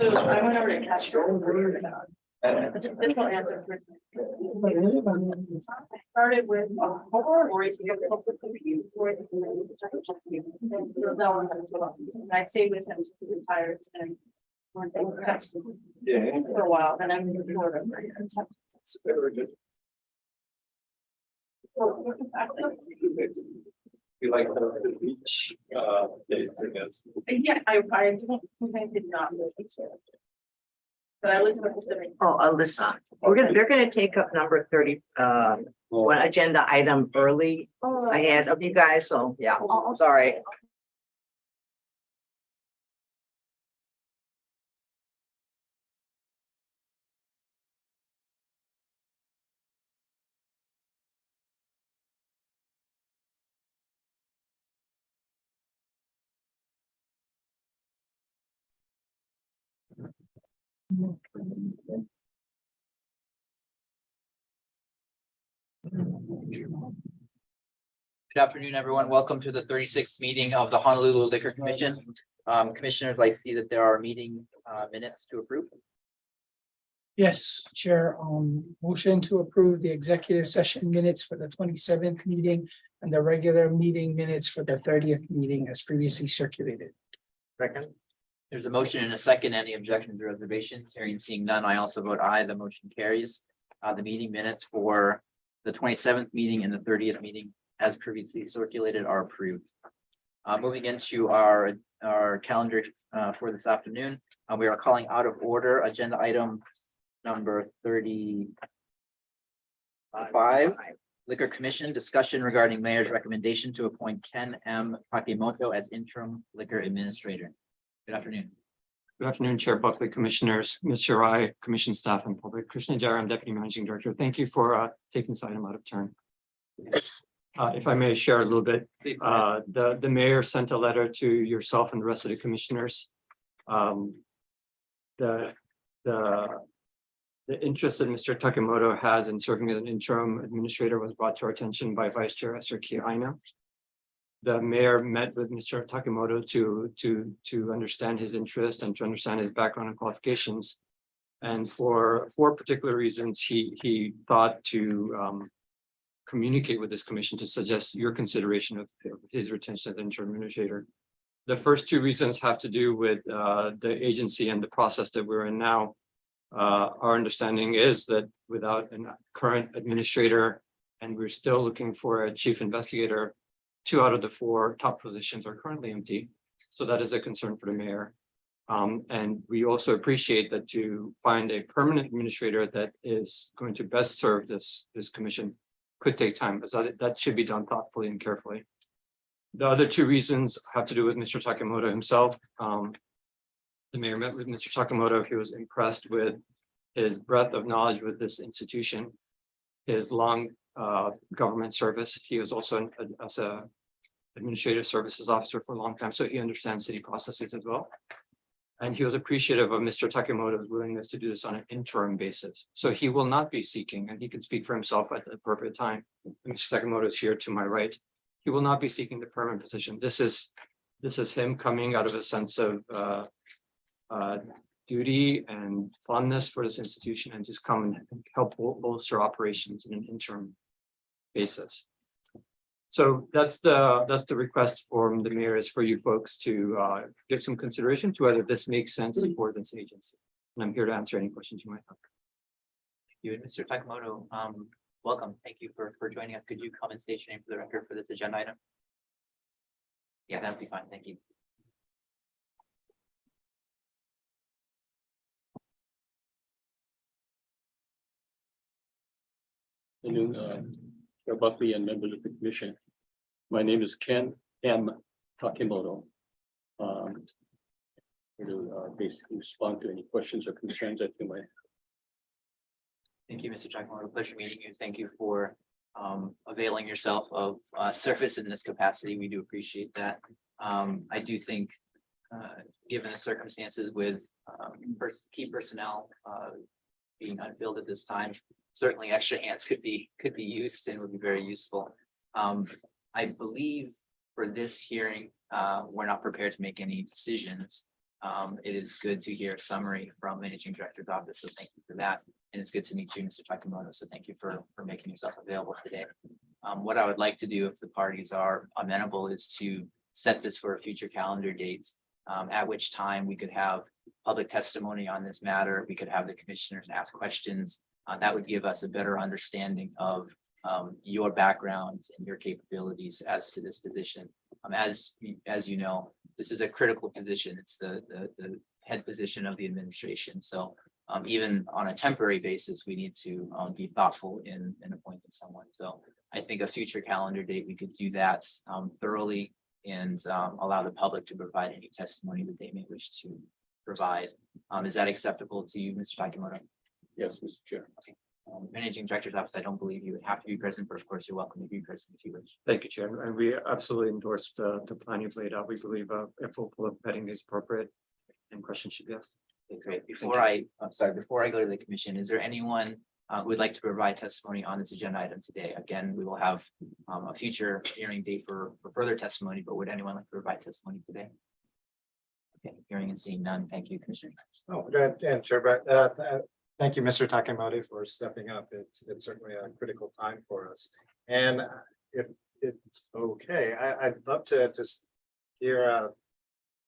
So I went over to catch this will answer. Started with I stayed with him to retire and one thing for a while, then I'm going to for a year. You like the beach days, I guess. Yeah, I did not live in Chile. But I lived in Pacific. Oh, Alyssa, they're gonna take up number 30, one agenda item early ahead of you guys, so yeah, sorry. Good afternoon, everyone. Welcome to the 36th meeting of the Honolulu Liquor Commission. Commissioners, I see that there are meeting minutes to approve. Yes, Chair, motion to approve the executive session minutes for the 27th meeting and the regular meeting minutes for the 30th meeting as previously circulated. Second. There's a motion and a second. Any objections or reservations? Hearing and seeing none, I also vote aye. The motion carries. The meeting minutes for the 27th meeting and the 30th meeting as previously circulated are approved. Moving into our calendar for this afternoon, we are calling out of order agenda item number 35. Liquor Commission discussion regarding mayor's recommendation to appoint Ken M. Takemoto as interim liquor administrator. Good afternoon. Good afternoon, Chair Buckley, Commissioners, Ms. Shirai, Commission staff and public. Krishna Jaram, Deputy Managing Director. Thank you for taking this item out of turn. If I may share a little bit, the mayor sent a letter to yourself and the rest of the commissioners. The interest that Mr. Takemoto has in serving as an interim administrator was brought to our attention by Vice Chair Esther Kihaina. The mayor met with Mr. Takemoto to understand his interest and to understand his background and qualifications. And for particular reasons, he thought to communicate with this commission to suggest your consideration of his retention as interim administrator. The first two reasons have to do with the agency and the process that we're in now. Our understanding is that without a current administrator, and we're still looking for a chief investigator, 2 out of the 4 top positions are currently empty. So that is a concern for the mayor. And we also appreciate that to find a permanent administrator that is going to best serve this commission could take time, but that should be done thoughtfully and carefully. The other 2 reasons have to do with Mr. Takemoto himself. The mayor met with Mr. Takemoto. He was impressed with his breadth of knowledge with this institution, his long government service. He was also as a administrative services officer for a long time, so he understands city processes as well. And he was appreciative of Mr. Takemoto's willingness to do this on an interim basis. So he will not be seeking, and he can speak for himself at the appropriate time. Mr. Takemoto is here to my right. He will not be seeking the permanent position. This is him coming out of a sense of duty and fondness for this institution, and just come and help bolster operations in an interim basis. So that's the request from the mayor, is for you folks to give some consideration to whether this makes sense for this agency. And I'm here to answer any questions you might have. Thank you. And Mr. Takemoto, welcome. Thank you for joining us. Could you come and state your name for the record for this agenda item? Yeah, that'd be fine. Thank you. Good afternoon, Chair Buckley and members of the commission. My name is Ken M. Takemoto. To basically respond to any questions or concerns that you might have. Thank you, Mr. Takemoto. Pleasure meeting you. Thank you for availing yourself of service in this capacity. We do appreciate that. I do think, given the circumstances with key personnel being unfilled at this time, certainly extra hands could be used and would be very useful. I believe for this hearing, we're not prepared to make any decisions. It is good to hear a summary from Managing Director's office, so thank you for that. And it's good to meet you, Mr. Takimoto, so thank you for making yourself available today. What I would like to do, if the parties are amenable, is to set this for a future calendar date, at which time we could have public testimony on this matter. We could have the commissioners ask questions. That would give us a better understanding of your background and your capabilities as to this position. As you know, this is a critical position. It's the head position of the administration. So even on a temporary basis, we need to be thoughtful in appointing someone. So I think a future calendar date, we could do that thoroughly and allow the public to provide any testimony that they may wish to provide. Is that acceptable to you, Mr. Takimoto? Yes, Mr. Chair. Managing Director's office, I don't believe you would have to be present, but of course, you're welcome to be present if you wish. Thank you, Chair. And we absolutely endorse the plan you've laid out. We believe a full vetting is appropriate and questions should be asked. Okay, great. Before I go to the commission, is there anyone who would like to provide testimony on this agenda item today? Again, we will have a future hearing date for further testimony, but would anyone like to provide testimony today? Okay, hearing and seeing none. Thank you, Commissioner. Oh, and Chair, thank you, Mr. Takimoto, for stepping up. It's certainly a critical time for us. And if it's okay, I'd love to just hear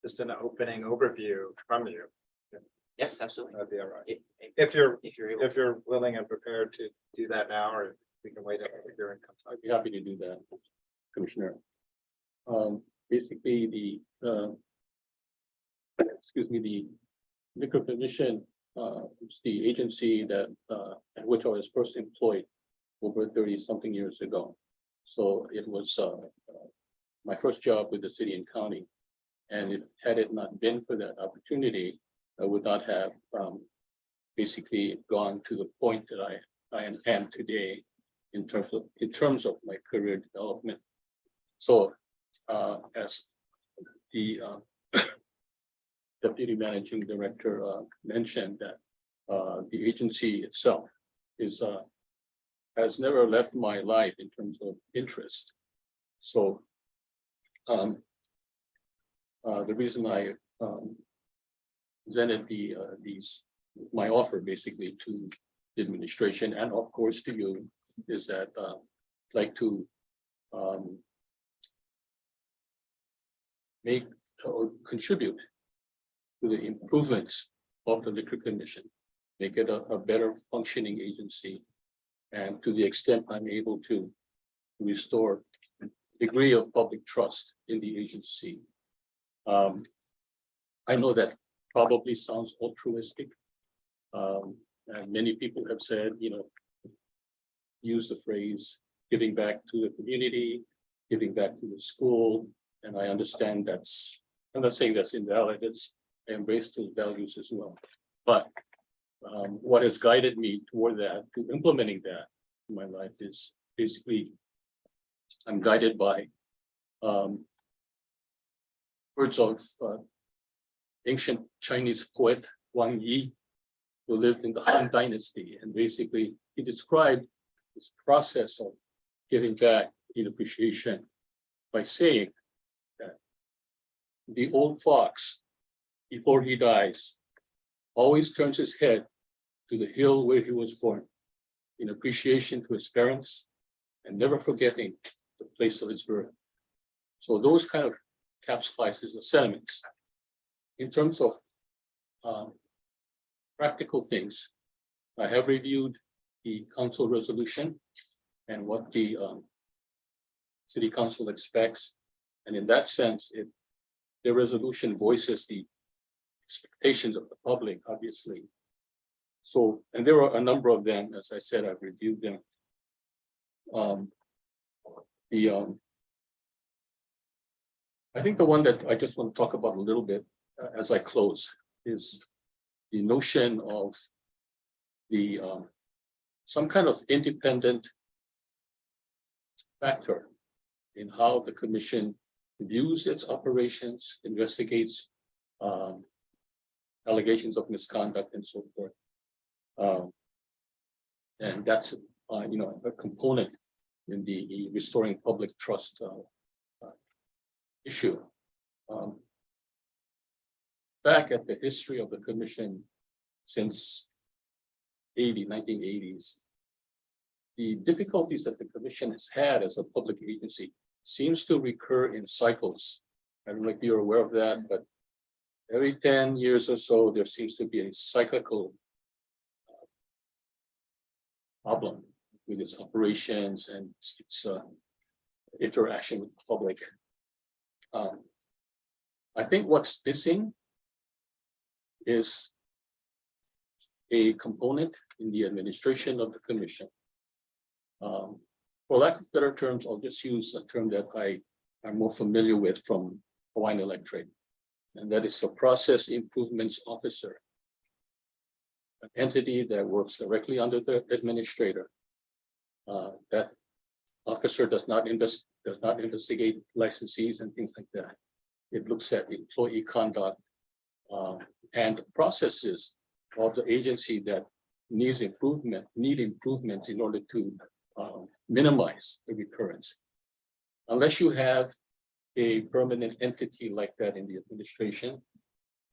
just an opening overview from you. Yes, absolutely. That'd be all right. If you're able. If you're willing and prepared to do that now, or we can wait until the hearing comes up. I'd be happy to do that, Commissioner. Basically, the Liquor Commission is the agency that at which I was first employed over 30-something years ago. So it was my first job with the city and county. And had it not been for that opportunity, I would not have basically gone to the point that I am today in terms of my career development. So as the Deputy Managing Director mentioned, that the agency itself has never left my life in terms of interest. So the reason I presented my offer basically to the administration and of course to you is that I'd like to make or contribute to the improvements of the Liquor Commission, make it a better functioning agency, and to the extent I'm able to restore a degree of public trust in the agency. I know that probably sounds altruistic. And many people have said, use the phrase giving back to the community, giving back to the school. And I understand I'm not saying that's invalid, I embrace those values as well. But what has guided me toward that, to implementing that in my life is basically, I'm guided by words of ancient Chinese poet Wang Yi, who lived in the Han Dynasty, and basically he described this process of giving back in appreciation by saying that the old fox, before he dies, always turns his head to the hill where he was born, in appreciation to his parents, and never forgetting the place of his birth. So those kind of capsulizes the sentiments. In terms of practical things, I have reviewed the council resolution and what the city council expects. And in that sense, the resolution voices the expectations of the public, obviously. So, and there are a number of them, as I said, I've reviewed them. I think the one that I just want to talk about a little bit as I close is the notion of some kind of independent factor in how the commission views its operations, investigates allegations of misconduct and so forth. And that's a component in the restoring public trust issue. back at the history of the commission since 1980s, the difficulties that the commission has had as a public agency seems to recur in cycles. I don't know if you're aware of that, but every 10 years or so, there seems to be a cyclical problem with its operations and its interaction with the public. I think what's missing is a component in the administration of the commission. For lack of better terms, I'll just use a term that I am more familiar with from Hawaiian Electric, and that is the process improvements officer, an entity that works directly under the administrator. That officer does not investigate licensees and things like that. It looks at employee conduct and processes of the agency that need improvements in order to minimize the recurrence. Unless you have a permanent entity like that in the administration,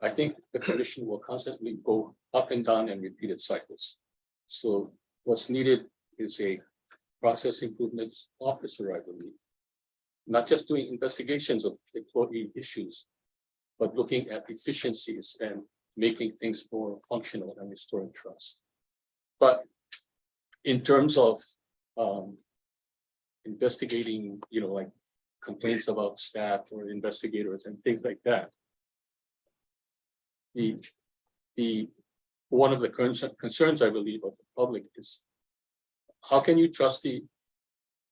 I think the commission will constantly go up and down and repeated cycles. So what's needed is a process improvements officer, I believe, not just doing investigations of employee issues, but looking at efficiencies and making things more functional and restoring trust. But in terms of investigating, like complaints about staff or investigators and things like that, the one of the concerns I believe of the public is, how can you trust the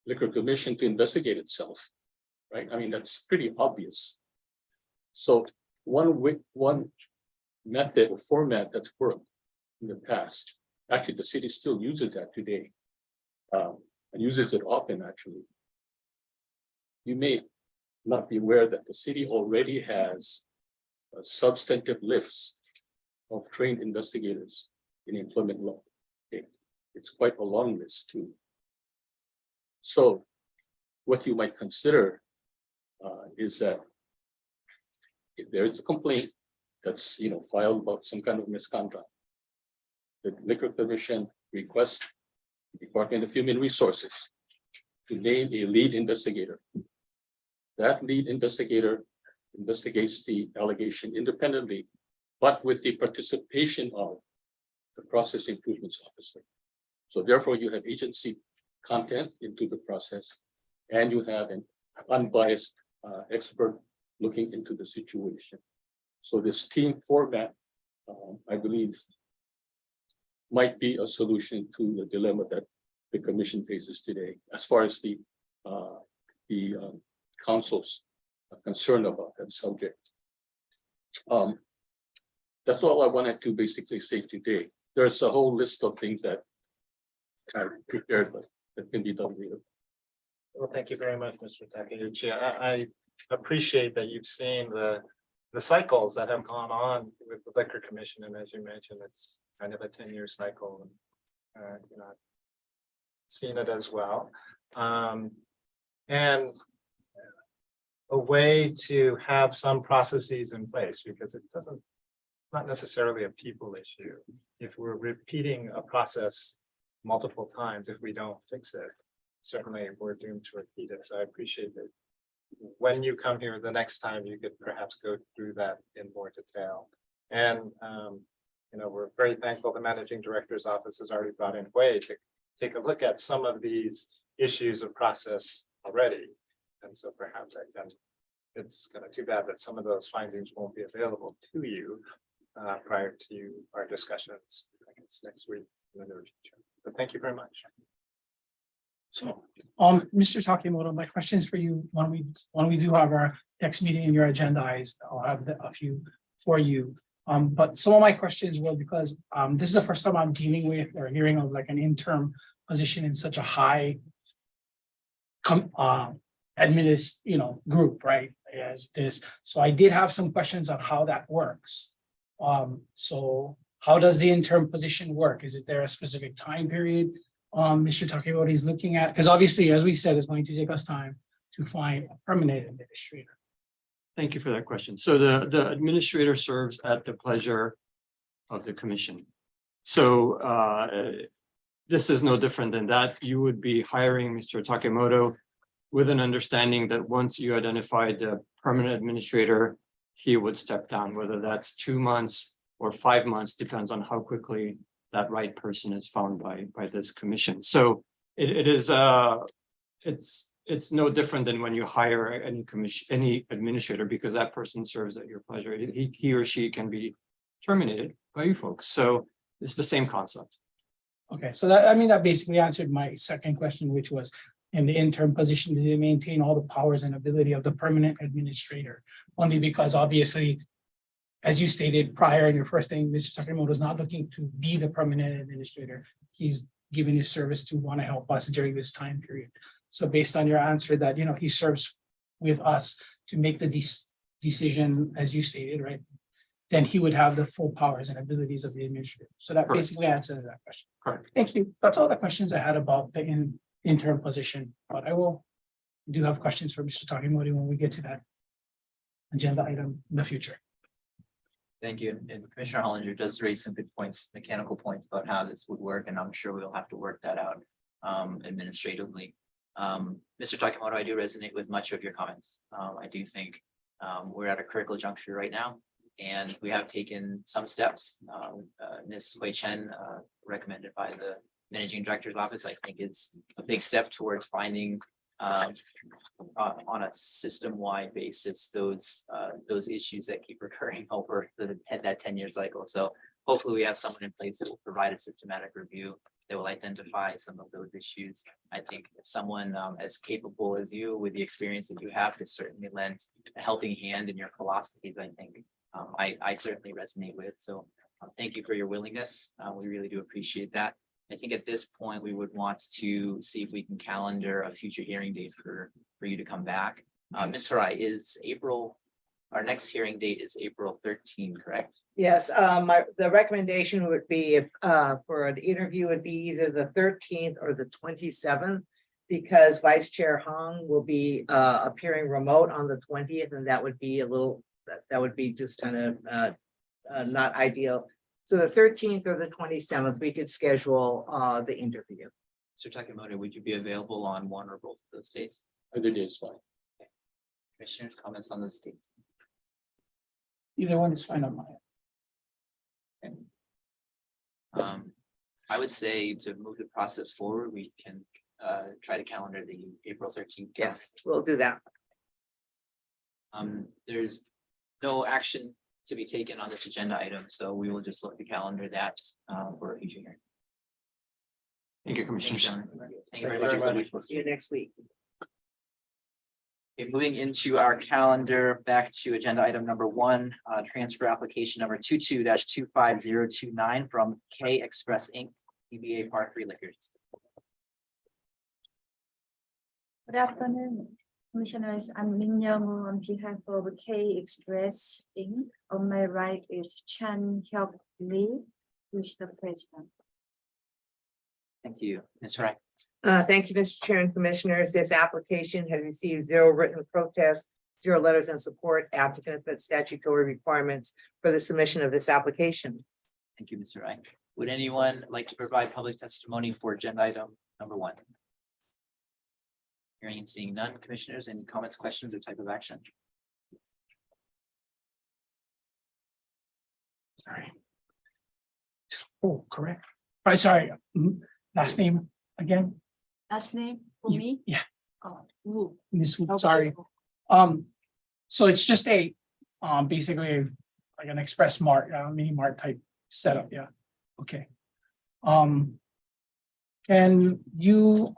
Liquor Commission to investigate itself, right? I mean, that's pretty obvious. So one method or format that's worked in the past, actually the city still uses that today, and uses it often actually. You may not be aware that the city already has a substantive list of trained investigators in employment law. Okay. It's quite a long list too. So what you might consider is that if there is a complaint that's filed about some kind of misconduct, the Liquor Commission requests the Department of Human Resources to name a lead investigator. That lead investigator investigates the allegation independently, but with the participation of the process improvements officer. So therefore you have agency content into the process, and you have an unbiased expert looking into the situation. So this team format, I believe, might be a solution to the dilemma that the commission faces today, as far as the council's concern about that subject. That's all I wanted to basically say today. There's a whole list of things that I prepared, but that can be done later. Well, thank you very much, Mr. Takeuchi. I appreciate that you've seen the cycles that have gone on with the Liquor Commission, and as you mentioned, it's kind of a 10-year cycle. I've seen it as well, and a way to have some processes in place, because not necessarily a people issue. If we're repeating a process multiple times, if we don't fix it, certainly we're doomed to repeat it. So I appreciate that when you come here the next time, you could perhaps go through that in more detail. And we're very thankful the managing director's office has already brought in way to take a look at some of these issues of process already. And so perhaps it's kind of too bad that some of those findings won't be available to you prior to our discussions, I guess, next week in the near future. But thank you very much. So, Mr. Takemoto, my questions for you, when we do have our next meeting and you're agendized, I'll have a few for you. But some of my questions were because this is the first time I'm dealing with or hearing of like an interim position in such a high group, right? As this. So I did have some questions on how that works. So how does the interim position work? Is there a specific time period Mr. Takemoto is looking at? Because obviously, as we said, it's going to take us time to find a permanent administrator. Thank you for that question. So the administrator serves at the pleasure of the commission. So this is no different than that. You would be hiring Mr. Takemoto with an understanding that once you identify the permanent administrator, he would step down, whether that's 2 months or 5 months, depends on how quickly that right person is found by this commission. So it's no different than when you hire any administrator, because that person serves at your pleasure. He or she can be terminated by you folks. So it's the same concept. Okay, so that basically answered my second question, which was in the interim position, do they maintain all the powers and ability of the permanent administrator? Only because obviously, as you stated prior in your first thing, Mr. Takemoto is not looking to be the permanent administrator. He's given his service to want to help us during this time period. So based on your answer that, he serves with us to make the decision, as you stated, right? Then he would have the full powers and abilities of the administrator. So that Correct. basically answers that question. Correct. Thank you. That's all the questions I had about the interim position, but I do have questions for Mr. Takemoto when we get to that agenda item in the future. Thank you. And Commissioner Hollinger does raise some good points, mechanical points about how this would work, and I'm sure we'll have to work that out administratively. Mr. Takemoto, I do resonate with much of your comments. I do think we're at a critical juncture right now, and we have taken some steps. Ms. Hui Chen, recommended by the Managing Director's Office, I think is a big step towards finding on a system-wide basis those issues that keep recurring over that 10-year cycle. So hopefully we have someone in place that will provide a systematic review that will identify some of those issues. I think someone as capable as you, with the experience that you have, could certainly lend a helping hand in your philosophies. I think I certainly resonate with. So thank you for your willingness. We really do appreciate that. I think at this point, we would want to see if we can calendar a future hearing date for you to come back. Ms. Harai, our next hearing date is April 13, correct? Yes, the recommendation would be if for an interview would be either the 13th or the 27th, because Vice Chair Hong will be appearing remote on the 20th, and that would be that would be just kind of not ideal. So the 13th or the 27th, we could schedule the interview. Mr. Takemoto, would you be available on one or both of those days? Either day is fine. Commissioners, comments on those dates? Either one is fine on my end. I would say to move the process forward, we can try to calendar the April 13th. Yes, we'll do that. There's no action to be taken on this agenda item, so we will just look to calendar that for a future hearing. Thank you, Commissioners. Thank you very much. See you next week. Okay, moving into our calendar, back to agenda item number 1, transfer application number 22-25029 from K Express Inc., DBA Par 3 Liquors. Good afternoon, Commissioners. I'm Min Young on behalf of K Express Inc. On my right is Chan Hyuk Lee, who is the president. Thank you, Ms. Wright. Thank you, Mr. Chair and Commissioners. This application has received 0 written protests, 0 letters in support. Applicants met statutory requirements for the submission of this application. Thank you, Mr. Wright. Would anyone like to provide public testimony for agenda item number 1? Hearing and seeing none, Commissioners, any comments, questions, or type of action? Sorry. Oh, correct. Right, sorry. Last name again, Last name for me? yeah. Wu. Miss Wu, Okay. sorry. So it's just a basically like an express mart, mini mart type setup, yeah. Okay. Can you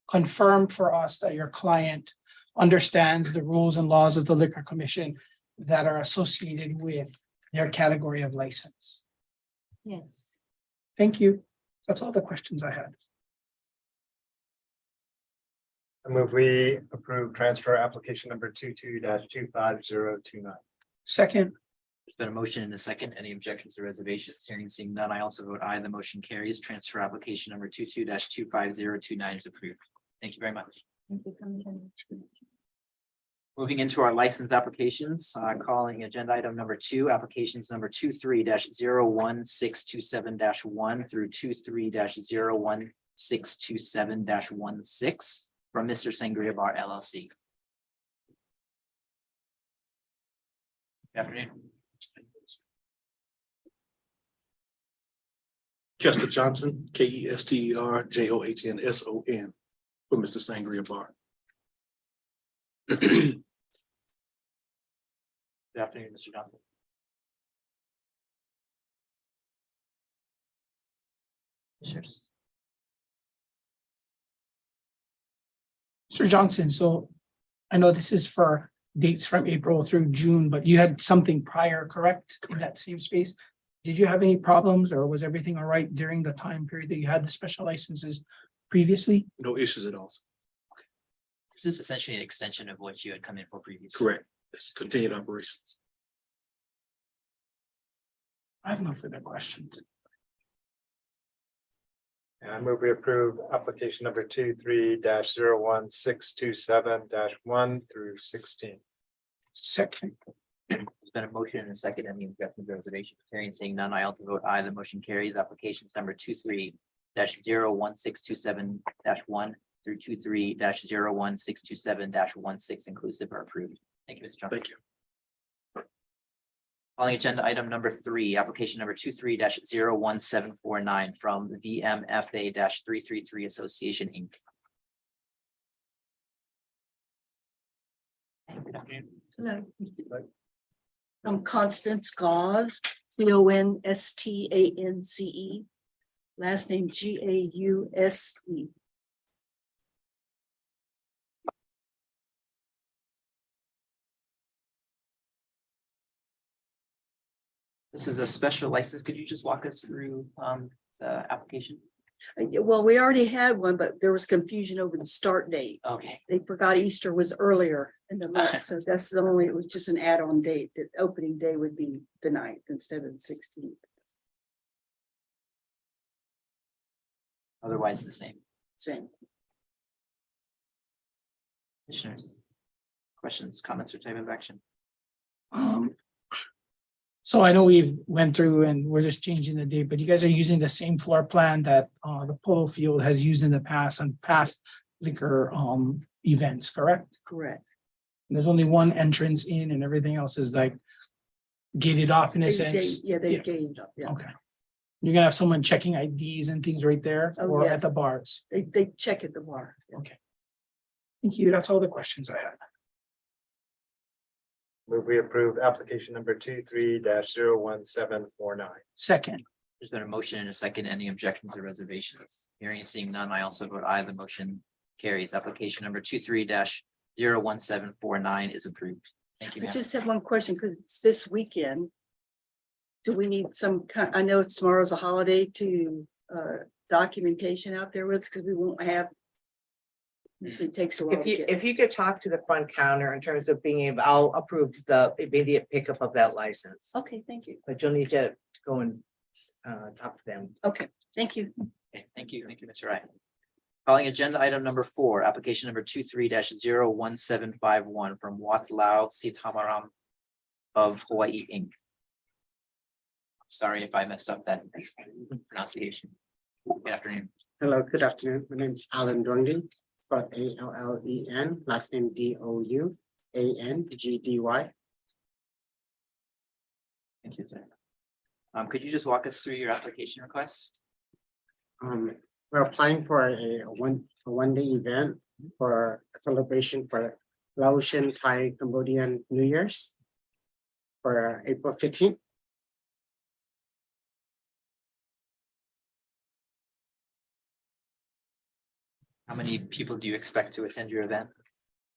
confirm for us that your client understands the rules and laws of the Liquor Commission that are associated with their category of license? Yes. Thank you. That's all the questions I had. I move we approve transfer application number 22-25029. Second, There's been a motion and a second. Any objections or reservations? Hearing and seeing none, I also vote aye. The motion carries. Transfer application number 22-25029 is approved. Thank you very much. Thank you, Commissioners. Moving into our license applications, calling agenda item number 2, applications number 23-01627-1 through 23-01627-16 from Mr. Sangria Bar LLC. Good afternoon. Kester Johnson, KESTERJOHNSON, for Mr. Sangria Bar. Good afternoon, Mr. Johnson. Commissioners. Mr. Johnson, so I know this is for dates from April through June, but you had something prior, correct? In that same space? Did you have any problems or was everything all right during the time period that you had the special licenses previously? No issues at all. This is essentially an extension of what you had come in for previously. Correct. It's continued operations. I have no further questions. And I move we approve application number 23-01627-1 through 16. Second, There's been a motion and a second. Any objections or reservations? Hearing seeing none, I also vote aye. The motion carries. Applications number 23-01627-1 through 23-01627-16 inclusive are approved. Thank you, Mr. Johnson. Thank you. Calling agenda item number 3, application number 23-01749 from VMFA-333 Association, Inc. Good afternoon. Hello. I'm Constance Gause, CONSTANCE. Last name GAUSE. This is a special license. Could you just walk us through the application? Well, we already had one, but there was confusion over the start date. Okay, They forgot Easter was earlier in the month, so that's the only, it was just an add-on date. The opening day would be the 9th instead of the 16th. otherwise the same. Same. Commissioners, questions, comments, or type of action? so I know we've went through and we're just changing the date, but you guys are using the same floor plan that the polo field has used in the past on past liquor events, correct? Correct. There's only one entrance in and everything else is like gated off in a sense. Yeah, they Yeah. gained up. Yeah, Okay. You're gonna have someone checking IDs and things right there Oh, or yeah. at the bars. they check at the bar. Okay. Thank you. That's all the questions I had. Move we approve application number 23-01749. Second, There's been a motion and a second. Any objections or reservations? Hearing and seeing none, I also vote aye. The motion carries. Application number 23-01749 is approved. Thank you, I ma'am. just have one question, because it's this weekend. Do we need some kind, I know it's tomorrow's a holiday, to documentation out there with, because we won't have. Usually takes a while. to get- If you could talk to the front counter in terms of being able, I'll approve the immediate pickup of that license. Okay, thank you. But you'll need to go and talk to them. Okay, thank you. Okay, thank you. Thank you, Mr. Wright. Calling agenda item number 4, application number 23-01751 from Wat Lao Sitamaram of Hawaii, Inc. Sorry if I messed up that pronunciation. Good afternoon. Hello, good afternoon. My name is Alan Dongdi. Spelled ALLEN, last name DOUANGDY. Thank you, sir. Could you just walk us through your application request? We're applying for a one-day event for a celebration for Laotian, Thai, Cambodian New Year's for April 15th. How many people do you expect to attend your event?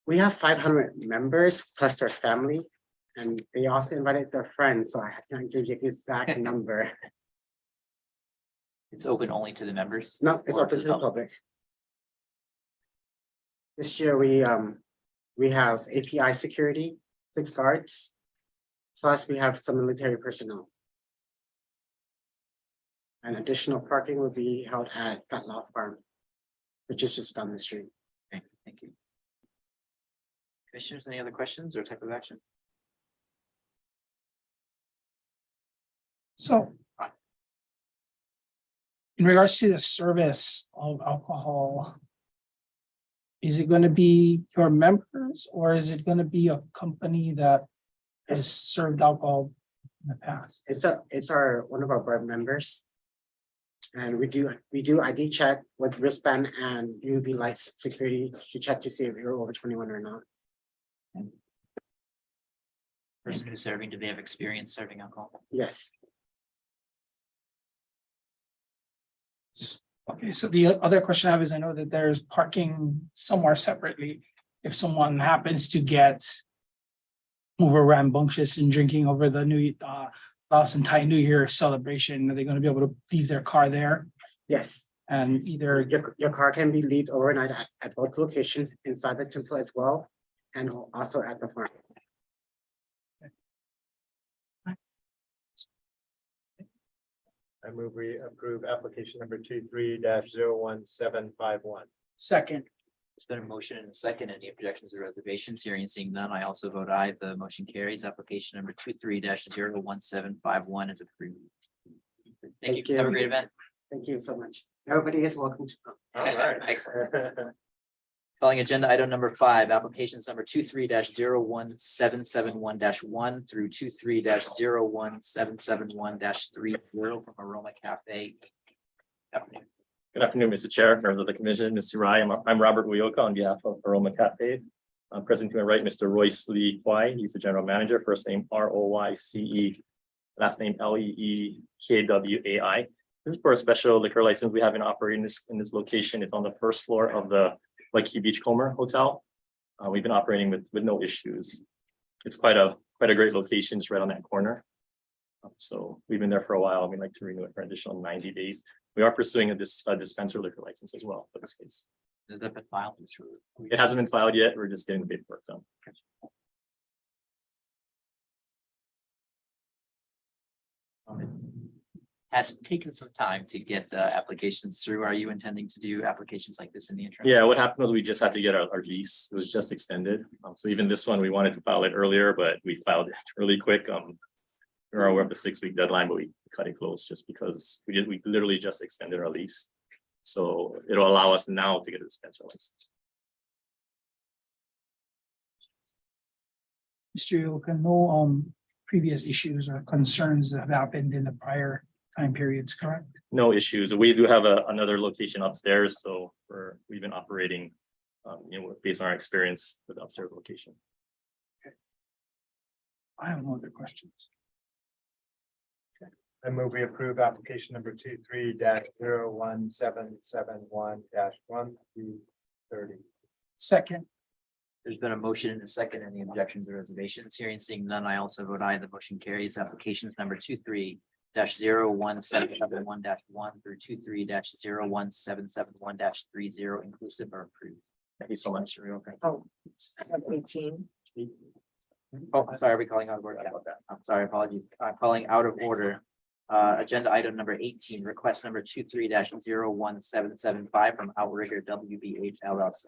We have 500 members plus their family, and they also invited their friends, so I can't give you the exact number. It's open only to the members? No, it's Or open to the public. This year, we have API security, 6 guards. Plus, we have some military personnel. And additional parking will be held at Fat Law Farm, which is just down the street. Okay, thank you. Commissioners, any other questions or type of action? So. In regards to the service of alcohol. Is it going to be your members or is it going to be a company that has served alcohol in the past? It's one of our board members. And we do ID check with wristband and UV lights security to check to see if you're over 21 or not. Person who's serving, do they have experience serving alcohol? Yes, Okay, so the other question I have is I know that there's parking somewhere separately. If someone happens to get over rambunctious and drinking over the Laos and Thai New Year celebration, are they going to be able to leave their car there? yes. And either Your car can be left overnight at both locations inside the temple as well, and also at the farm. I move we approve application number 23-01751. second, There's been a motion and a second. Any objections or reservations? Hearing and seeing none, I also vote aye. The motion carries. Application number 23-01751 is approved. Thank you. Thank you. Have a great event. Thank you so much. Everybody is welcome to come. All right. Excellent. Calling agenda item number 5, applications number 23-01771-1 through 23-01771-30 from Aroma Cafe. Afternoon. Good afternoon, Mr. Chair, members of the commission, Mr. Rai. I'm Robert Uyoka on behalf of Aroma Cafe. I'm present to my right, Mr. Royce Lee Kwai. He's the general manager, first name Royce, last name Leekwai. This is for a special liquor license we have in operating in this location. It's on the first floor of the LIQ Beachcomber Hotel. We've been operating with no issues. It's quite a great location. It's right on that corner. So we've been there for a while. We'd like to renew it for an additional 90 days. We are pursuing a dispenser liquor license as well for this case. Has that been filed? It hasn't been filed yet. We're just getting the paperwork done. Has taken some time to get applications through. Are you intending to do applications like this in the interim? Yeah, what happened was we just had to get our lease. It was just extended. So even this one, we wanted to file it earlier, but we filed it really quick. We're aware of the 6-week deadline, but we cut it close just because we literally just extended our lease. So it'll allow us now to get a dispenser license. Mr. Yoka, no previous issues or concerns that have happened in the prior time periods, correct? No issues. We do have another location upstairs, so we've been operating, based on our experience with the upstairs location. I have no other questions. I move we approve application number 23-01771-1 through 30. Second, There's been a motion and a second. Any objections or reservations? Hearing and seeing none, I also vote aye. The motion carries. Applications number 23-01771-1 through 23-01771-30 inclusive are approved. Thank you so much. Oh, 18. Oh, I'm sorry, are we calling out of order? I'm sorry, apologies. I'm calling out of order. Agenda item number 18, request number 23-01775 from Outrigger WBH LLC.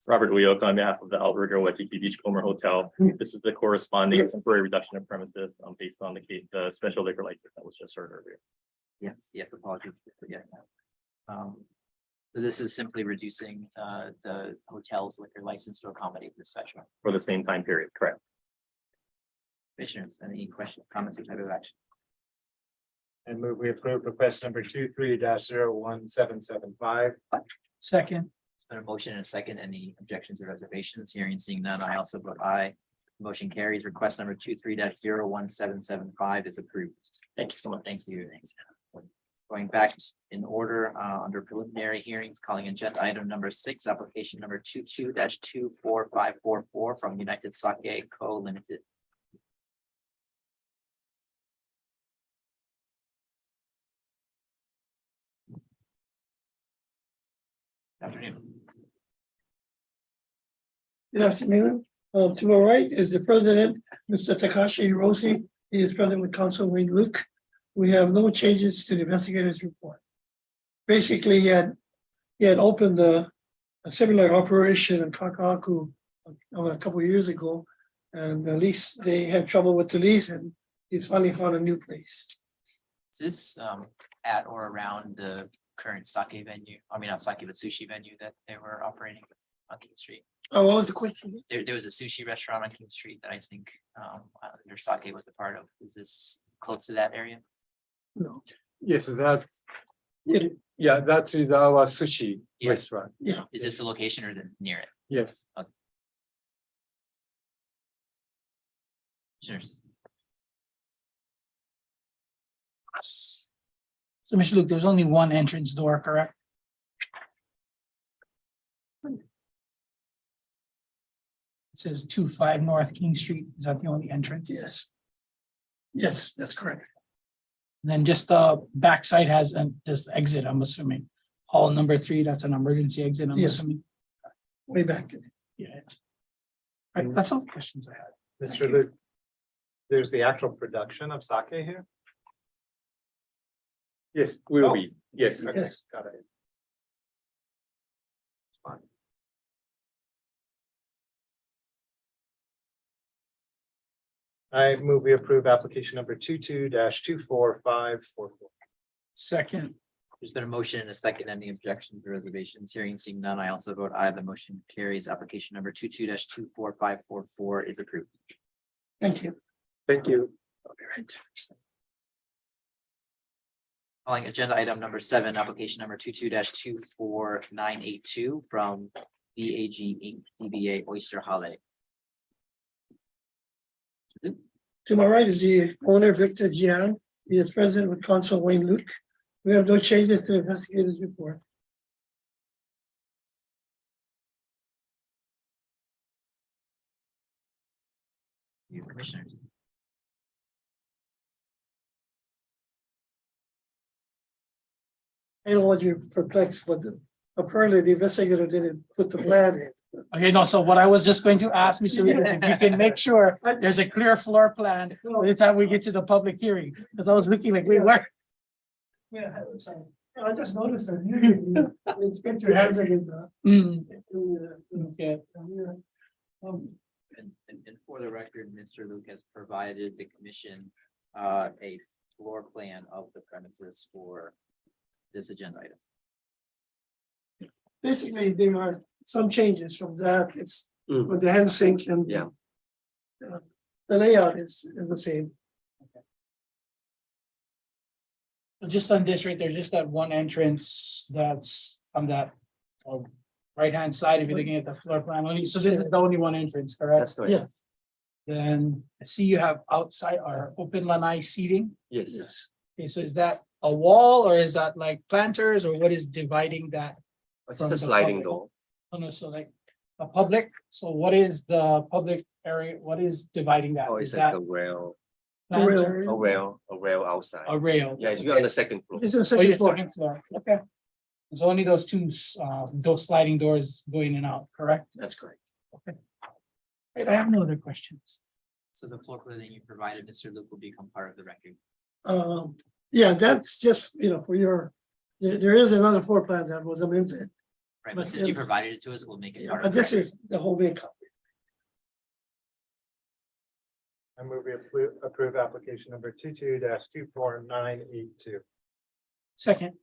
Robert Uyoka on behalf of the Outrigger Waikiki Beachcomber Hotel. This is the corresponding temporary reduction of premises based on the special liquor license that was just heard earlier. Yes, apologies for forgetting that. So this is simply reducing the hotel's liquor license to accommodate this special. For the same time period, correct? Commissioners, any questions, comments, or type of action? And move we approve request number 23-01775. second, Been a motion and a second. Any objections or reservations? Hearing and seeing none, I also vote aye. Motion carries. Request number 23-01775 is approved. Thank you so much. Thank you. Thanks. Going back in order, under preliminary hearings, calling agenda item number 6, application number 22-24544 from United Sake Co. Limited. Afternoon. Good afternoon. To my right is the president, Mr. Takashi Hiroshi. He is present with Council Wayne Luke. We have no changes to the investigator's report. Basically, he had opened a similar operation in Kakaku a couple of years ago. And the lease, they had trouble with the lease and he's finally found a new place. Is this at or around the current sake venue? I mean, not sake, but sushi venue that they were operating on King Street? Oh, what was the question? There was a sushi restaurant on King Street that I think their sake was a part of. Is this close to that area? No, Yes, that, it, yeah, that's our sushi Yeah. restaurant. yeah, Is this the location or near it? Yes. Sure. So, Mr. Luke, there's only one entrance door, correct? It says 25 North King Street. Is that the only entrance? yes. Yes, that's correct. And then just the backside has this exit, I'm assuming. Hall number 3, that's an emergency exit, I'm Yeah. assuming. Way back. Yeah. Right, that's all the questions I had. Mr. Luke, there's the actual production of sake here? Yes, will Oh. be, yes. Okay, Yes. got it. Fine. I move we approve application number 22-24544. Second, There's been a motion and a second. Any objections or reservations? Hearing and seeing none, I also vote aye. The motion carries. Application number 22-24544 is approved. Thank you. Thank you. Calling agenda item number 7, application number 22-24982 from BAG Inc., DBA Oyster Hale. To my right is the owner, Victor Jian. He is president with Counsel Wayne Luke. We have no changes to the investigators report. You commissioners. I don't want you perplexed, but apparently the investigator didn't put the plan in. okay, no, so what I was just going to ask, Mr. Luke, is if you can make sure there's a clear floor plan by the time we get to the public hearing, because I was looking like, wait, where? Yeah, I just noticed that usually the inspector has it in the. Hmm, Okay. okay. And for the record, Mr. Luke has provided the commission a floor plan of the premises for this agenda item. Basically, there are some changes from that. It's Mm. with the hand sink and. Yeah. The layout is the same. Just on this right there, just that one entrance that's on that right-hand side, if you're looking at the floor plan, only, so this is the only one entrance, correct? That's correct. Yeah. Then I see you have outside or open lanai seating. Yes. Okay, so is that a wall or is that like planters or what is dividing that? It's from just a the sliding public? door. Oh, no, so like the public, so what is the public area, what is dividing that? Oh, Is it's like that a rail, planter, a rail outside. a rail? Yeah, it's on the second floor. It's a Oh, second you're floor. second floor, okay. There's only those two, those sliding doors going in and out, correct? That's correct. Right, I have no other questions. So the floor plan that you provided, Mr. Luke, will become part of the record. Yeah, that's just, for your, there is another floor plan that was amended. Right, But but since you then- provided it to us, we'll make it part But of the this record. is the whole big copy. I move we approve application number 22-24982. Second,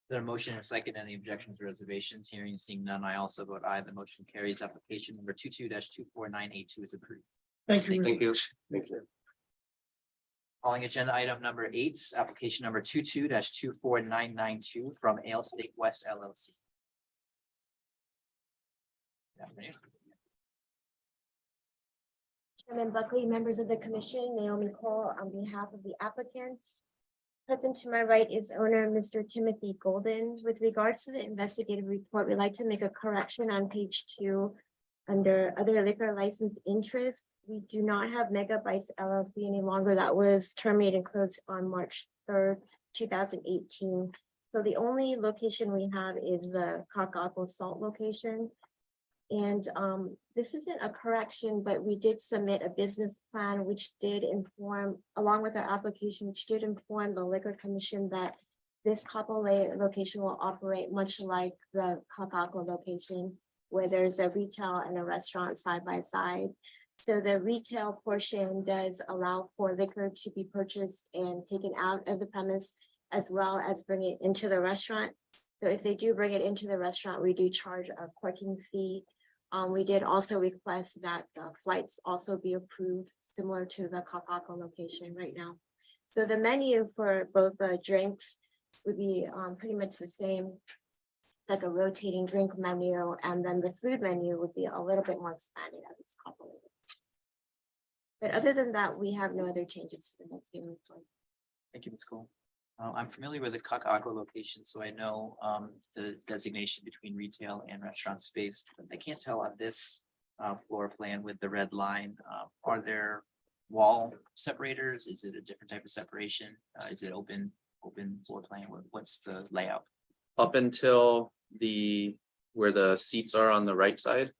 There are motion and a second. Any objections or reservations? Hearing and seeing none, I also vote aye. The motion carries. Application number 22-24982 is approved. Thank you. Thank you. Thank you. Calling agenda item number 8, application number 22-24992 from Ale State West LLC. Good afternoon. Chairman Buckley, members of the commission, Naomi Cole on behalf of the applicant. Present to my right is owner, Mr. Timothy Golden. With regards to the investigative report, we'd like to make a correction on page 2. Under other liquor license interest, we do not have Mega Bites LLC any longer. That was terminated and closed on March 3rd, 2018. So the only location we have is the Kakako Salt location. And this isn't a correction, but we did submit a business plan, which did inform, along with our application, which did inform the Liquor Commission that this Kapolei location will operate much like the Kakako location. where there's a retail and a restaurant side by side. So the retail portion does allow for liquor to be purchased and taken out of the premise, as well as bring it into the restaurant. So if they do bring it into the restaurant, we do charge a parking fee. We did also request that the flights also be approved, similar to the Kakako location right now. So the menu for both the drinks would be pretty much the same, like a rotating drink menu, and then the food menu would be a little bit more expanded as it's complemented. But other than that, we have no other changes to the next game report. Thank you, Ms. Cole. I'm familiar with the Kakako location, so I know the designation between retail and restaurant space. I can't tell on this floor plan with the red line. Are there wall separators? Is it a different type of separation? Is it open floor plan? What's the layout? Up until where the seats are on the right side,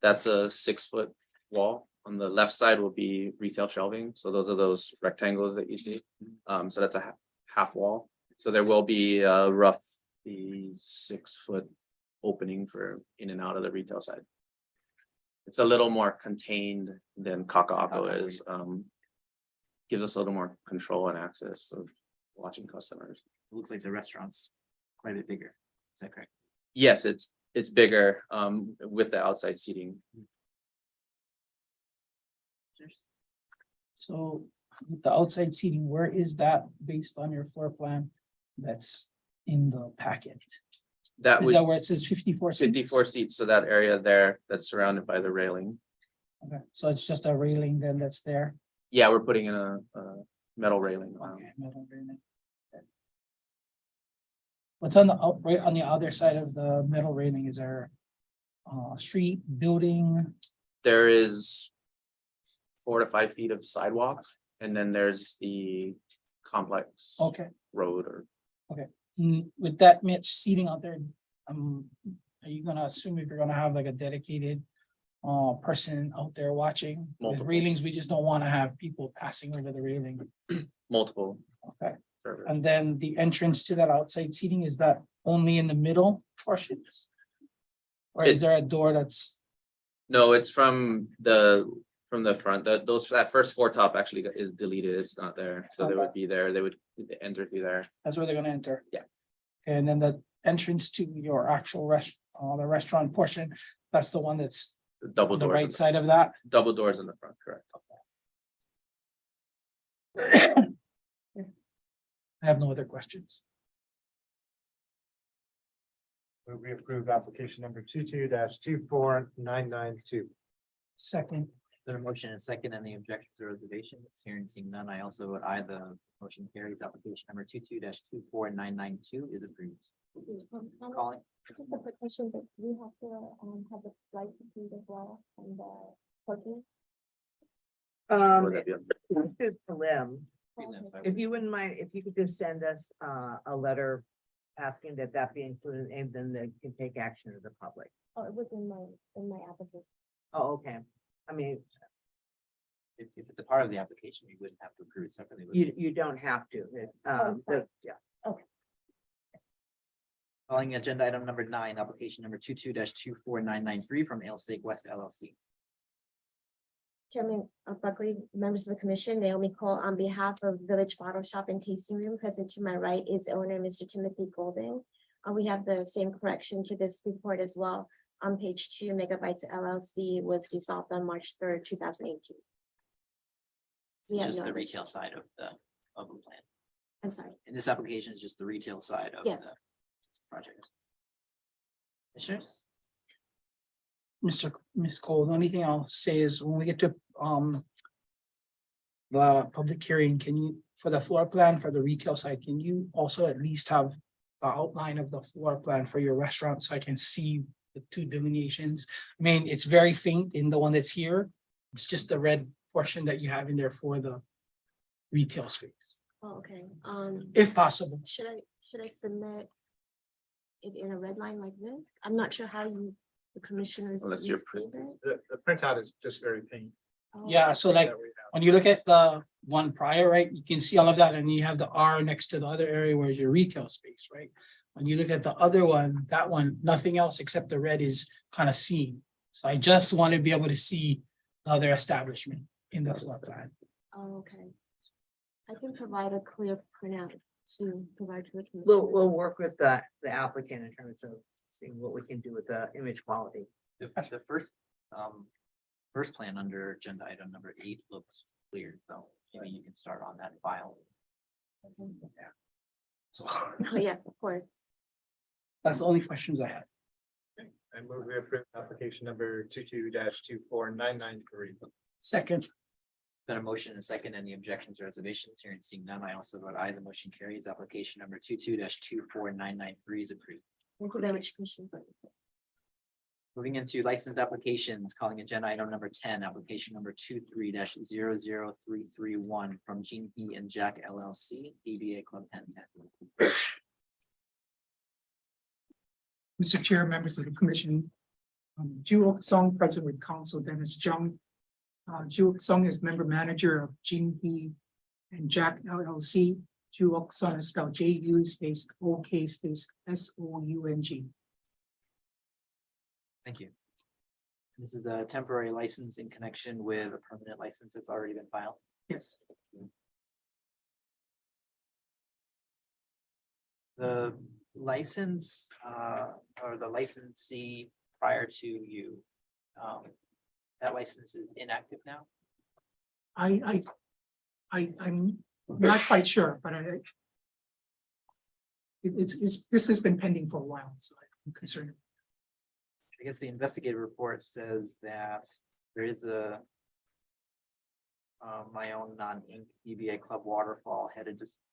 that's a 6-foot wall. On the left side will be retail shelving. So those are those rectangles that you see. So that's a half wall. So there will be a rough 6-foot opening for in and out of the retail side. It's a little more contained than Kaka'ako is. Gives us a little more control and access of watching customers. It looks like the restaurant's quite a bit bigger. Is that correct? Yes, it's bigger with the outside seating. So with the outside seating, where is that based on your floor plan that's in the packet? That Is would that where it says 54 seats? 54 seats, so that area there that's surrounded by the railing. Okay, so it's just a railing then that's there. Yeah, we're putting in a metal railing. Okay, metal railing. Okay. What's on the right on the other side of the metal railing? Is there street, building? There is 4 to 5 feet of sidewalks, and then there's the complex Okay. road or With that much seating out there, are you gonna assume if you're gonna have like a dedicated person out there watching? With Multiple. railings, we just don't want to have people passing over the railing. multiple Okay, servers. and then the entrance to that outside seating, is that only in the middle portions? Or is there a door that's, No, it's from the front. That first 4 top actually is deleted. It's not there. So they would be there. They would enter through there. that's where they're gonna enter? Yeah. Okay, and then the entrance to your actual the restaurant portion, that's the one that's The double on the doors. right side of that? Double doors in the front, correct. I have no other questions. We approve application number 22-24992. Second, There a motion and second and the objections or reservations? Hearing and seeing none, I also vote aye. The motion carries. Application number 22-24992 is approved. Calling. Just a quick question, but we have to have the flight approved as well and the parking. Would that be a- This is Lim. If you wouldn't mind, if you could just send us a letter asking that be included, and then they can take action to the public. Oh, it was in my application. Oh, okay. I mean, If it's a part of the application, you wouldn't have to approve it separately. would you don't have to. Yeah. Calling agenda item number 9, application number 22-24993 from Ailsteak West LLC. Chairman Buckley, members of the commission, Naomi Cole, on behalf of Village Bottle Shop and Tasting Room, present to my right is owner Mr. Timothy Golding. We have the same correction to this report as well. On page 2, Megabytes LLC was dissolved on March 3rd, 2018. We It's have just no the other- retail side of the plan. I'm sorry. In this application is just the retail side of Yes. the project. Commissioners? Ms. Cole, the only thing I'll say is when we get to the public hearing, can you, for the floor plan for the retail side, can you also at least have the outline of the floor plan for your restaurant so I can see the 2 delineations? I mean, it's very faint in the one that's here. It's just the red portion that you have in there for the retail space, Oh, okay. if possible. Should I submit it in a red line like this? I'm not sure how the commissioners. Unless you're receive it. The printout is just very faint. Oh, Yeah, so like, when you look at the one prior, right, you can see all of that, and you have the R next to the other area where is your retail space, right? When you look at the other one, that one, nothing else except the red is kind of see. So I just want to be able to see the other establishment in the floor plan. Oh, okay. I can provide a clear printout to provide to the commission. We'll work with the applicant in terms of seeing what we can do with the image quality. The first plan under agenda item number 8 looks clear, so maybe you can start on that file. So Oh, yeah, of course. that's the only questions I had. I move we approve application number 22-24993. Second, Been a motion and a second. Any objections or reservations? Hearing seeing none, I also vote aye. The motion carries. Application number 22-24993 is approved. Thank you very much, Commissioner. Moving into license applications, calling agenda item number 10, application number 23-00331 from Gene He and Jack LLC, DBA Club 1010. Mr. Chair, members of the commission. Ju Song, present with counsel Dennis Jung. Ju Song is member manager of Jin He and Jack LLC. Ju Song is spelled J-U space O-K space S-O-U-N-G. Thank you. This is a temporary license in connection with a permanent license that's already been filed. Yes, The license or the licensee prior to you, that license is inactive now. I'm not quite sure, but this has been pending for a while, so I'm concerned. I guess the investigative report says that there is a my own non-Inc. DBA Club Waterfall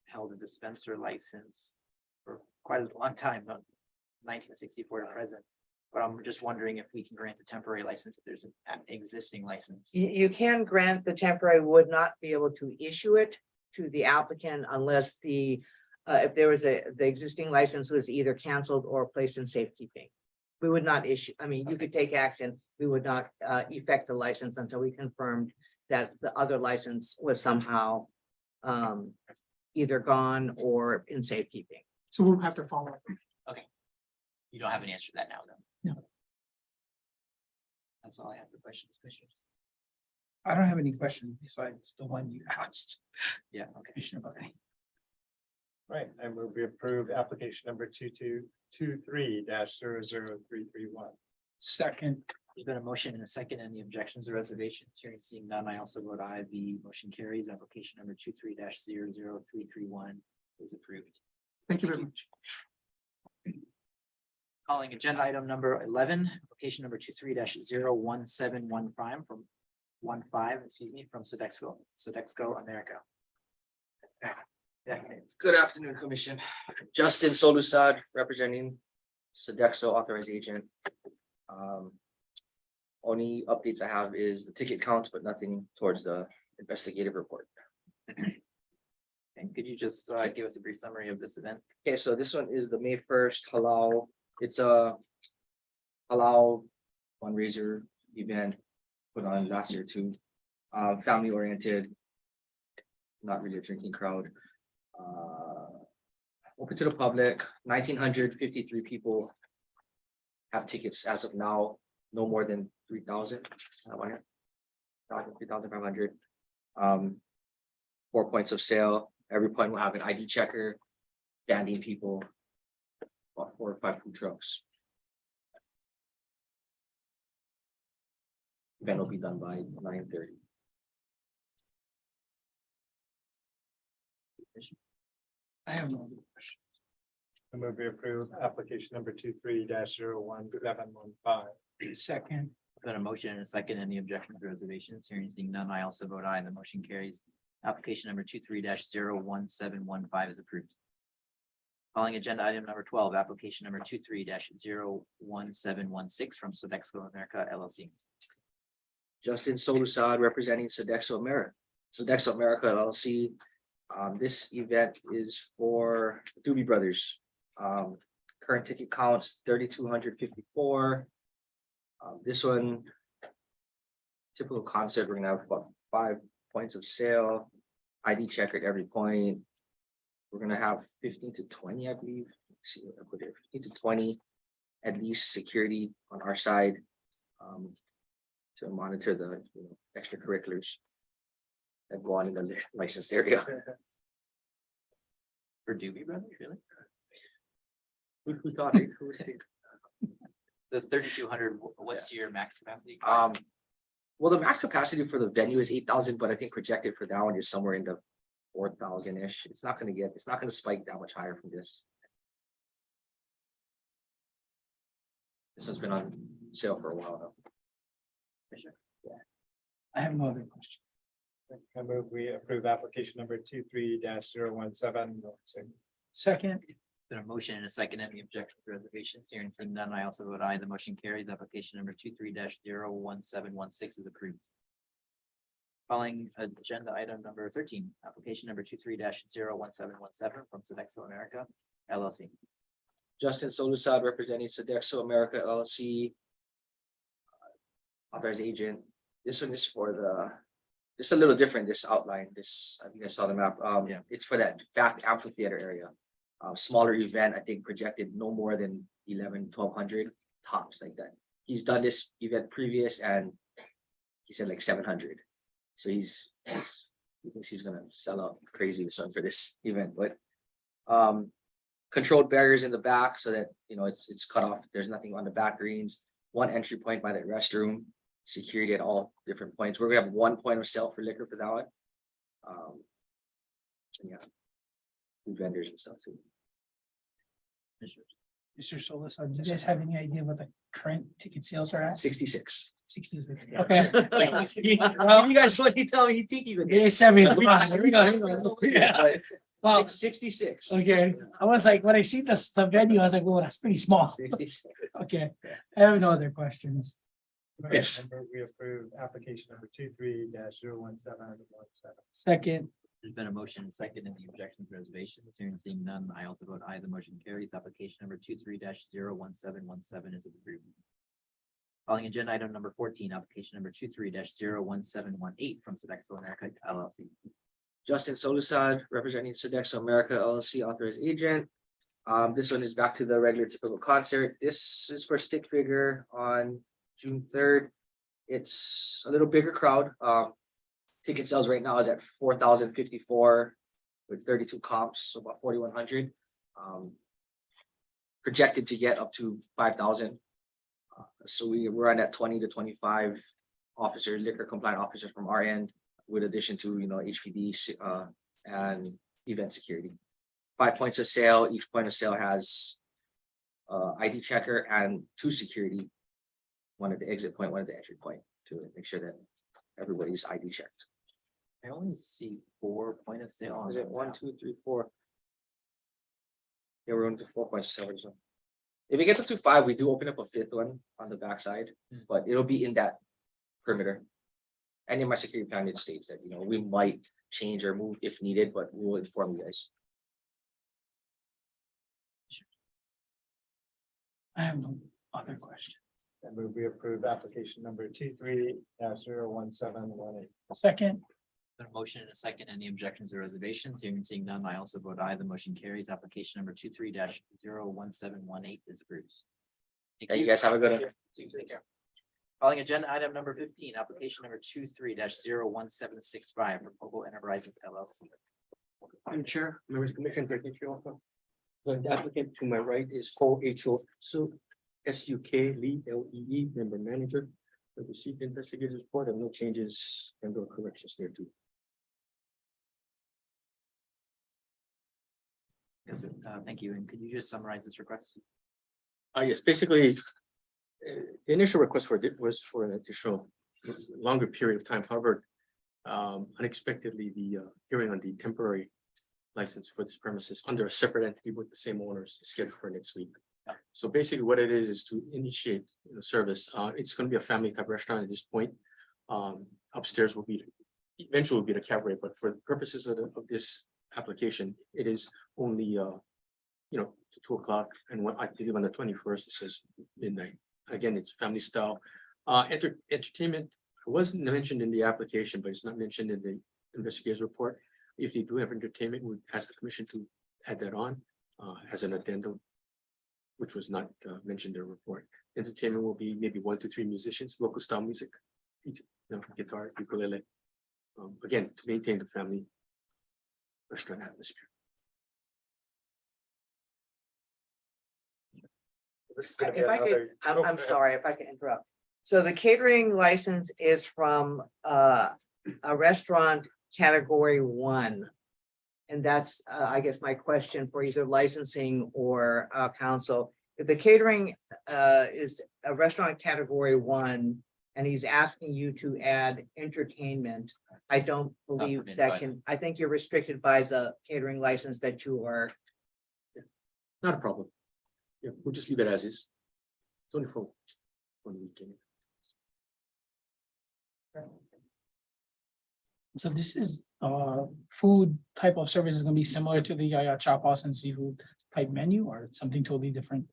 held a dispenser license for quite a long time, 1964 to present. But I'm just wondering if we can grant a temporary license if there's an existing license. You can grant the temporary, would not be able to issue it to the applicant unless if there was the existing license was either canceled or placed in safekeeping. We would not issue, I mean, you could take action, we would not effect the license until we confirmed that the other license was somehow either gone or in safekeeping. So we'll have to follow up. You don't have an answer to that now, though. No. That's all I have for questions, commissioners. I don't have any questions besides the one you asked, Yeah, okay. Commissioner Buckley. Right, I move we approve application number 2223-00331. Second, There's been a motion and a second. Any objections or reservations? Hearing seeing none, I also vote aye. The motion carries. Application number 23-00331 is approved. thank you very much. Calling agenda item number 11, application number 23-01715 from 15, from Sodexo America. Yeah, Good afternoon, Commission. Justin Solusad, representing Sodexo authorized agent. Only updates I have is the ticket counts, but nothing towards the investigative report. and could you just give us a brief summary of this event? Okay, so this one is the May 1st halal. It's a halal fundraiser event put on last year too. Family oriented, not really a drinking crowd. Open to the public, 1,953 people have tickets as of now, no more than 3,000. 3,500. 4 points of sale. Every point will have an ID checker, banding people, about 4 or 5 food trucks. Event will be done by 9:30. I have no other questions. I move we approve application number 23-01715. Second, Been a motion and a second. Any objections or reservations? Hearing seeing none, I also vote aye. The motion carries. Application number 23-01715 is approved. Calling agenda item number 12, application number 23-01716 from Sodexo America LLC. Justin Solusad representing Sodexo America. Sodexo America LLC. This event is for Doobie Brothers. Current ticket counts 3,254. This one, typical concept, we're gonna have about 5 points of sale, ID check at every point. We're gonna have 15 to 20, I believe. Let's see what I put here, 15 to 20. at least security on our side. To monitor the extracurriculars that go on in the licensed area. For Doobie Brothers, really? Who thought it? Who would think? The 3,200, what's your max capacity? Well, the max capacity for the venue is 8,000, but I think projected for that one is somewhere in the 4,000-ish. It's not gonna spike that much higher from this. This has been on sale for a while now. I have no other question. I move we approve application number 23-017. Second, Been a motion and a second. Any objections or reservations? Hearing seeing none, I also vote aye. The motion carries. Application number 23-01716 is approved. Calling agenda item number 13, application number 23-01717 from Sodexo America LLC. Justin Solusad representing Sodexo America LLC. Authorized agent. This one is for it's a little different, this outline, I think I saw the map. Yeah. It's for that back amphitheater area. Smaller event, I think projected no more than 1,100-1,200 tops like that. He's done this event previous and he said like 700. So he thinks he's gonna sell out crazy son for this event, but controlled barriers in the back so that it's cut off. There's nothing on the back greens. One entry point by that restroom, security at all different points. We're gonna have one point of sale for liquor for that one. And yeah, food vendors and stuff too. Mr. Solis, do you guys have any idea what the current ticket sales are at? 66. 66. Okay. Well, you guys, what do you tell me? You think even? Yeah, 70. Come on, here we go. Yeah. Well, 66. Okay, I was like, when I see the venue, I was like, well, that's pretty small. 66. Okay, I have no other questions. Yes. We approve application number 23-01717. Second, There's been a motion and second. Any objections, reservations? Hearing seeing none, I also vote aye. The motion carries. Application number 23-01717 is approved. Calling agenda item number 14, application number 23-01718 from Sodexo America LLC. Justin Solusad representing Sodexo America LLC authorized agent. This one is back to the regular typical concert. This is for Stick Figure on June 3rd. It's a little bigger crowd. Ticket sales right now is at 4,054 with 32 comps, so about 4,100. Projected to get up to 5,000. So we're on that 20 to 25 officer, liquor compliant officers from our end, with addition to HPD and event security. 5 points of sale. Each point of sale has ID checker and 2 security. One at the exit point, one at the entry point, to make sure that everybody's ID checked. I only see 4 point of sale. on Is it the 1, map. 2, 3, 4? Yeah, we're on to 4 points of sale. If it gets up to 5, we do open up a 5th one on the backside, but it'll be in that perimeter. And in my security plan, it states that we might change or move if needed, but we will inform you guys. I have no other questions. I move we approve application number 23-01718. Second, Been a motion and a second. Any objections or reservations? Hearing seeing none, I also vote aye. The motion carries. Application number 23-01718 is approved. Thank Yeah, you guys have a good one. Take care. Calling agenda item number 15, application number 23-01765 from Global Enterprises LLC. Madam Chair, members of the commission, the applicant to my right is Ho Su SUK Lee LEE, member manager. The received investigators report and no changes and or corrections there too. Yes, thank you. And could you just summarize this request? Yes, basically, the initial request was for an additional longer period of time. However, unexpectedly, the hearing on the temporary license for this premises under a separate entity with the same owners is scheduled for next week. So basically what it is to initiate service. It's going to be a family type restaurant at this point. Upstairs will be, eventually will be the cabaret, but for the purposes of this application, it is only to 2 o'clock, and what I believe on the 21st it says midnight. Again, it's family style. Entertainment wasn't mentioned in the application, but it's not mentioned in the investigator's report. If they do have entertainment, we ask the commission to add that on as an addendum. which was not mentioned in the report. Entertainment will be maybe 1 to 3 musicians, local style music, guitar, ukulele. Again, to maintain the family restaurant atmosphere. This is gonna be If I could, another- I'm Oh, go ahead. sorry if I can interrupt. So the catering license is from a restaurant category 1. And that's, I guess, my question for either licensing or council. If the catering is a restaurant category 1 and he's asking you to add entertainment, I don't believe permitted that by can, I think you're restricted by the catering license that you are. Not a problem. Yeah, we'll just leave it as is. It's only for 1 weekend. So this is food type of service is gonna be similar to the Yaya Chop House and seafood type menu or something totally different?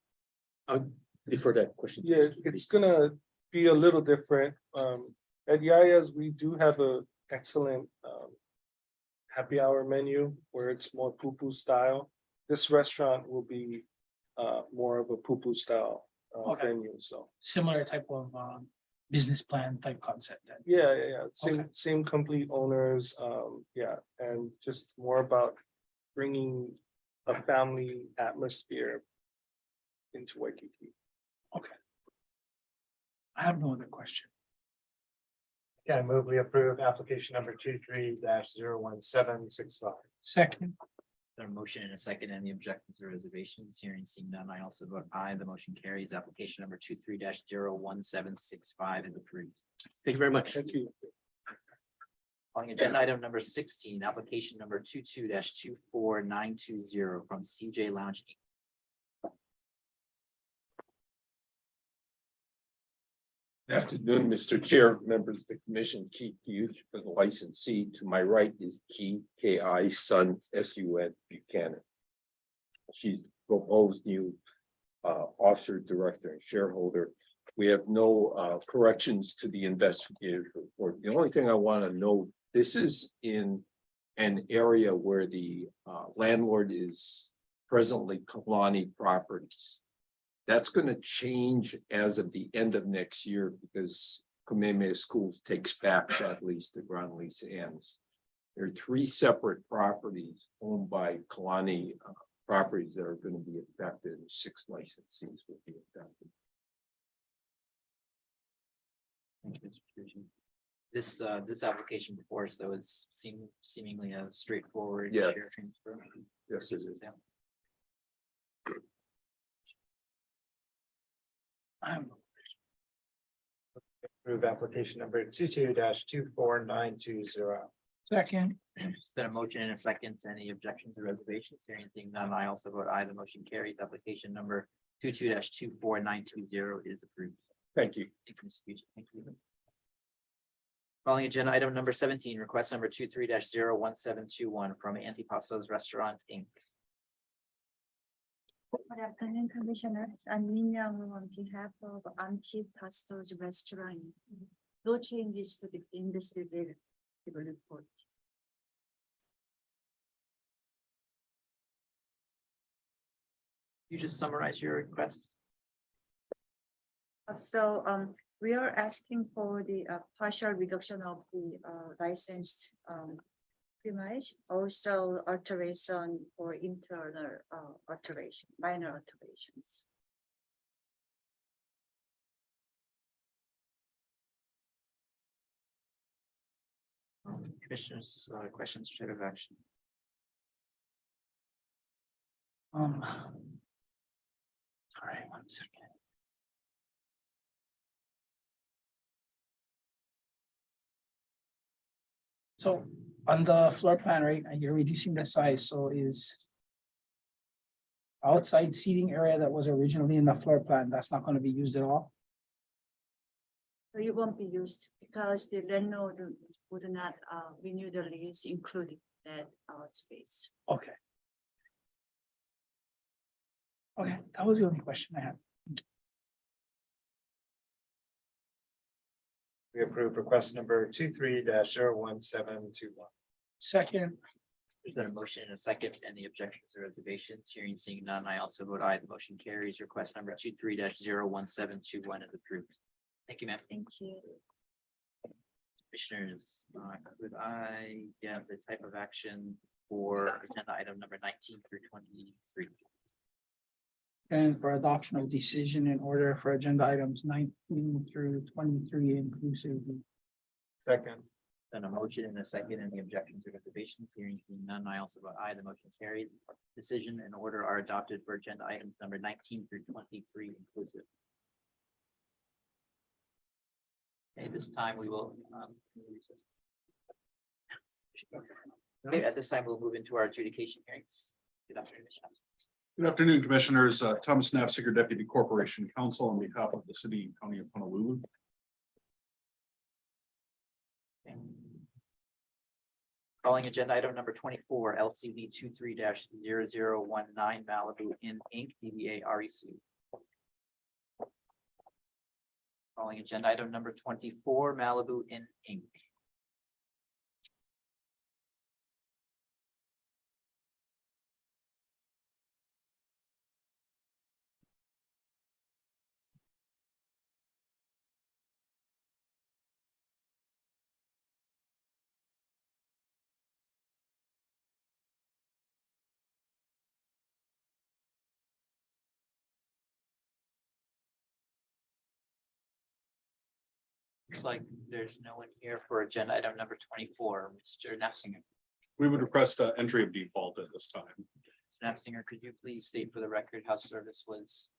I'll defer that question. to Yeah, Mr. it's gonna be a little different. At Yaya's, we do have a excellent happy hour menu where it's more poo-poo style. This restaurant will be more of a poo-poo style Okay. menu, so. Similar type of business plan type concept then? Yeah. Same, Okay. same complete owners, yeah, and just more about bringing a family atmosphere into Waikiki. I have no other question. Okay, I move we approve application number 23-01765. Second, There a motion and a second, any objections or reservations? Hearing seeing none, I also vote aye. The motion carries. Application number 23-01765 is approved. Thank you very much. Thank you. Calling agenda item number 16, application number 22-24920 from CJ Lounge Inc. Afternoon, Mr. Chair, members of the commission, Keith Hughes for the licensee. To my right is Key, K-I, Sun, S-U-N, Buchanan. She's the proposed new officer, director, and shareholder. We have no corrections to the investigative report. The only thing I want to note, this is in an area where the landlord is presently Kalani Properties. That's going to change as of the end of next year because Kamehameha Schools takes back that lease, the ground lease ends. There are 3 separate properties owned by Kalani Properties that are going to be affected. 6 licensees will be affected. Thank you, Mr. Chairman. This application before us, though, is seemingly a straightforward Yeah. share transfer. Yes, it is. I have no. Approve application number 22-24920. Second, There's been a motion and a second. Any objections or reservations? Hearing seeing none, I also vote aye. The motion carries. Application number 22-24920 is approved. Thank you. Thank you, Mr. Fuji. Thank you. Calling agenda item number 17, request number 23-01721 from Antipastos Restaurant Inc. Good afternoon, Commissioners. I'm Min Young on behalf of Antipastos Restaurant. No changes to the investigative report. You just summarize your request. So we are asking for the partial reduction of the licensed premise, also alteration for internal alteration, minor alterations. Commissioners, questions, state of action. sorry, 1 second. So on the floor plan, right, and you're reducing the size, so is outside seating area that was originally in the floor plan, that's not going to be used at all? So it won't be used because the landlord would not renew the lease, including that space. Okay. Okay, that was the only question I had. We approve request number 23-01721. Second, There's been a motion and a second. Any objections or reservations? Hearing seeing none, I also vote aye. The motion carries. Request number 23-01721 is approved. Thank you, ma'am. Thank you. Commissioners, could I get the type of action for agenda item number 19 through 23? And for adoption of decision in order for agenda items 19 through 23 inclusive. Second. Then a motion and a second. Any objections or reservations? Hearing seeing none, I also vote aye. The motion carries. Decision and order are adopted for agenda items number 19 through 23 inclusive. Okay, this time we will. Okay, at this time, we'll move into our adjudication hearings. Good afternoon, Ms. Johnson. Good afternoon, Commissioners. Thomas Knapsiger, Deputy Corporation Counsel on behalf of the City and County of Honolulu. Calling agenda item number 24, LCV 23-0019 Malibu Inn Inc., DBA REC. Calling agenda item number 24, Malibu Inn Inc. Looks like there's no one here for agenda item number 24. Mr. Knapsinger. We would request entry of default at this time. Mr. Knapsinger, could you please state for the record how service was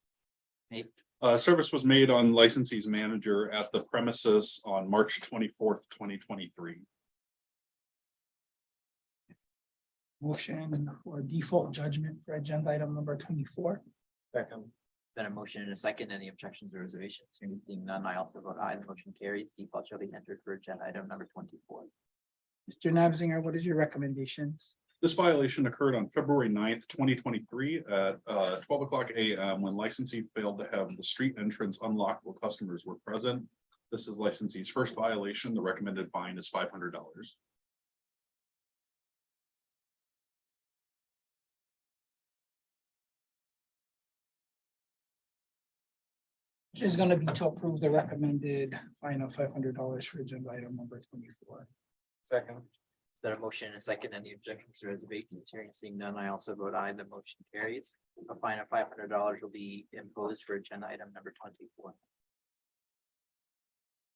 made? Service was made on licensee's manager at the premises on March 24th, 2023. Motion for default judgment for agenda item number 24. Second. Been a motion and a second. Any objections or reservations? Hearing none, I also vote aye. The motion carries. Default shall be entered for agenda item number 24. Mr. Nabzinger, what is your recommendations? This violation occurred on February 9th, 2023 at 12:00 a.m. when licensee failed to have the street entrance unlocked while customers were present. This is licensee's first violation. The recommended fine is $500. Which is going to be to approve the recommended fine of $500 for agenda item number 24. Second. There a motion and a second. Any objections or reservations? Hearing seeing none, I also vote aye. The motion carries. A fine of $500 will be imposed for agenda item number 24.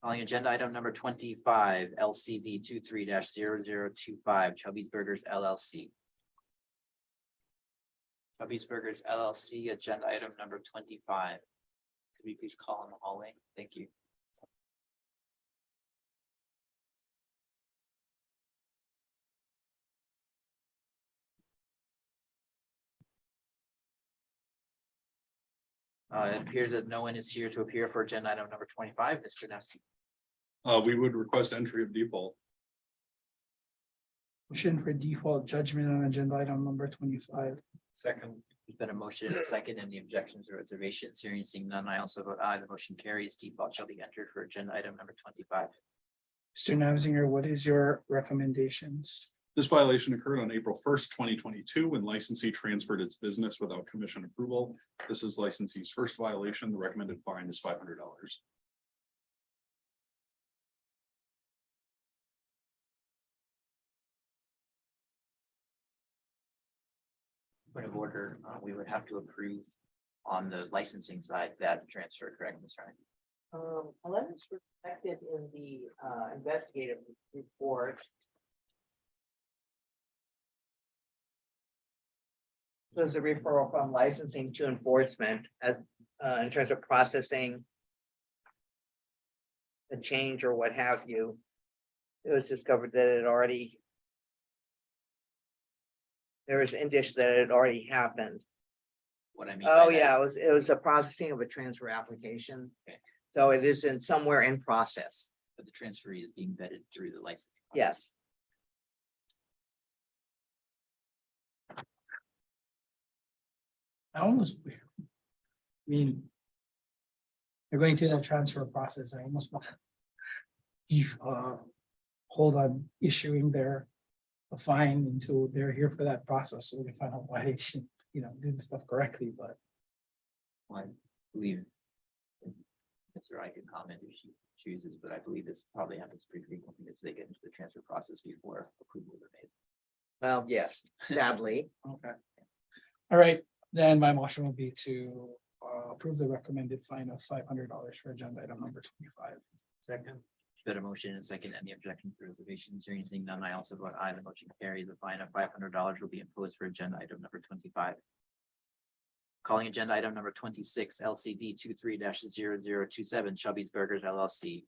Calling agenda item number 25, LCV 23-0025, Chubby's Burgers LLC. Chubby's Burgers LLC, agenda item number 25. Could we please call in the hallway? Thank you. It appears that no one is here to appear for agenda item number 25. Mr. Ness. We would request entry of default. Motion for default judgment on agenda item number 25. Second. There's been a motion and a second. Any objections or reservations? Hearing seeing none, I also vote aye. The motion carries. Default shall be entered for agenda item number 25. Mr. Nabzinger, what is your recommendations? This violation occurred on April 1st, 2022, when licensee transferred its business without commission approval. This is licensee's first violation. The recommended fine is $500. Point of order, we would have to approve on the licensing side that transfer, correct, Ms. Ryan? Unless it's reflected in the investigative report. There's a referral from licensing to enforcement as in terms of processing a change or what have you. It was discovered that it already. There was indicia that it already happened. What I mean. Oh, by that yeah, is- it was a processing of a transfer application. Okay. So it is in somewhere in process. But the transferee is being vetted through the licensing. Yes. I almost. I mean. You're going through the transfer process. I almost want. to hold on issuing their a fine until they're here for that process, so we can find out why they didn't, do the stuff correctly, but. I believe. Mr. I can comment if she chooses, but I believe this probably happens pretty frequently as they get into the transfer process before approval are made. Well, yes, sadly. Okay. All right, then my motion will be to approve the recommended fine of $500 for agenda item number 25. Second. Got a motion and a second. Any objections or reservations? Hearing seeing none, I also vote aye. The motion carries. The fine of $500 will be imposed for agenda item number 25. Calling agenda item number 26, LCB 23-0027, Chubby's Burgers LLC.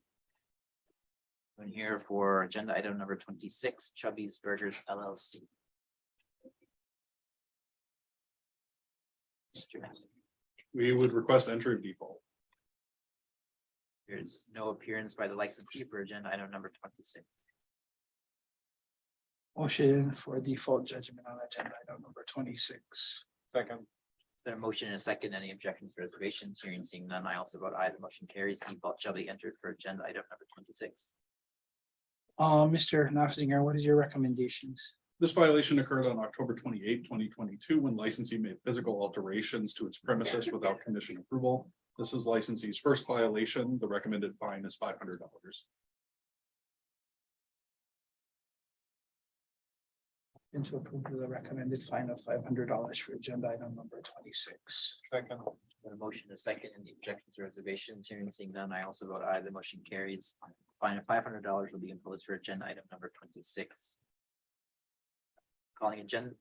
I'm here for agenda item number 26, Chubby's Burgers LLC. Mr. Master. We would request entry of default. There's no appearance by the licensee for agenda item number 26. Motion for default judgment on agenda item number 26. Second. There a motion and a second. Any objections, reservations? Hearing seeing none, I also vote aye. The motion carries. Default shall be entered for agenda item number 26. Mr. Nafziger, what is your recommendations? This violation occurred on October 28, 2022, when licensee made physical alterations to its premises without commission approval. This is licensee's first violation. The recommended fine is $500. And to approve the recommended fine of $500 for agenda item number 26. Second. Got a motion and a second. Any objections or reservations? Hearing seeing none, I also vote aye. The motion carries. Fine of $500 will be imposed for agenda item number 26. Calling agenda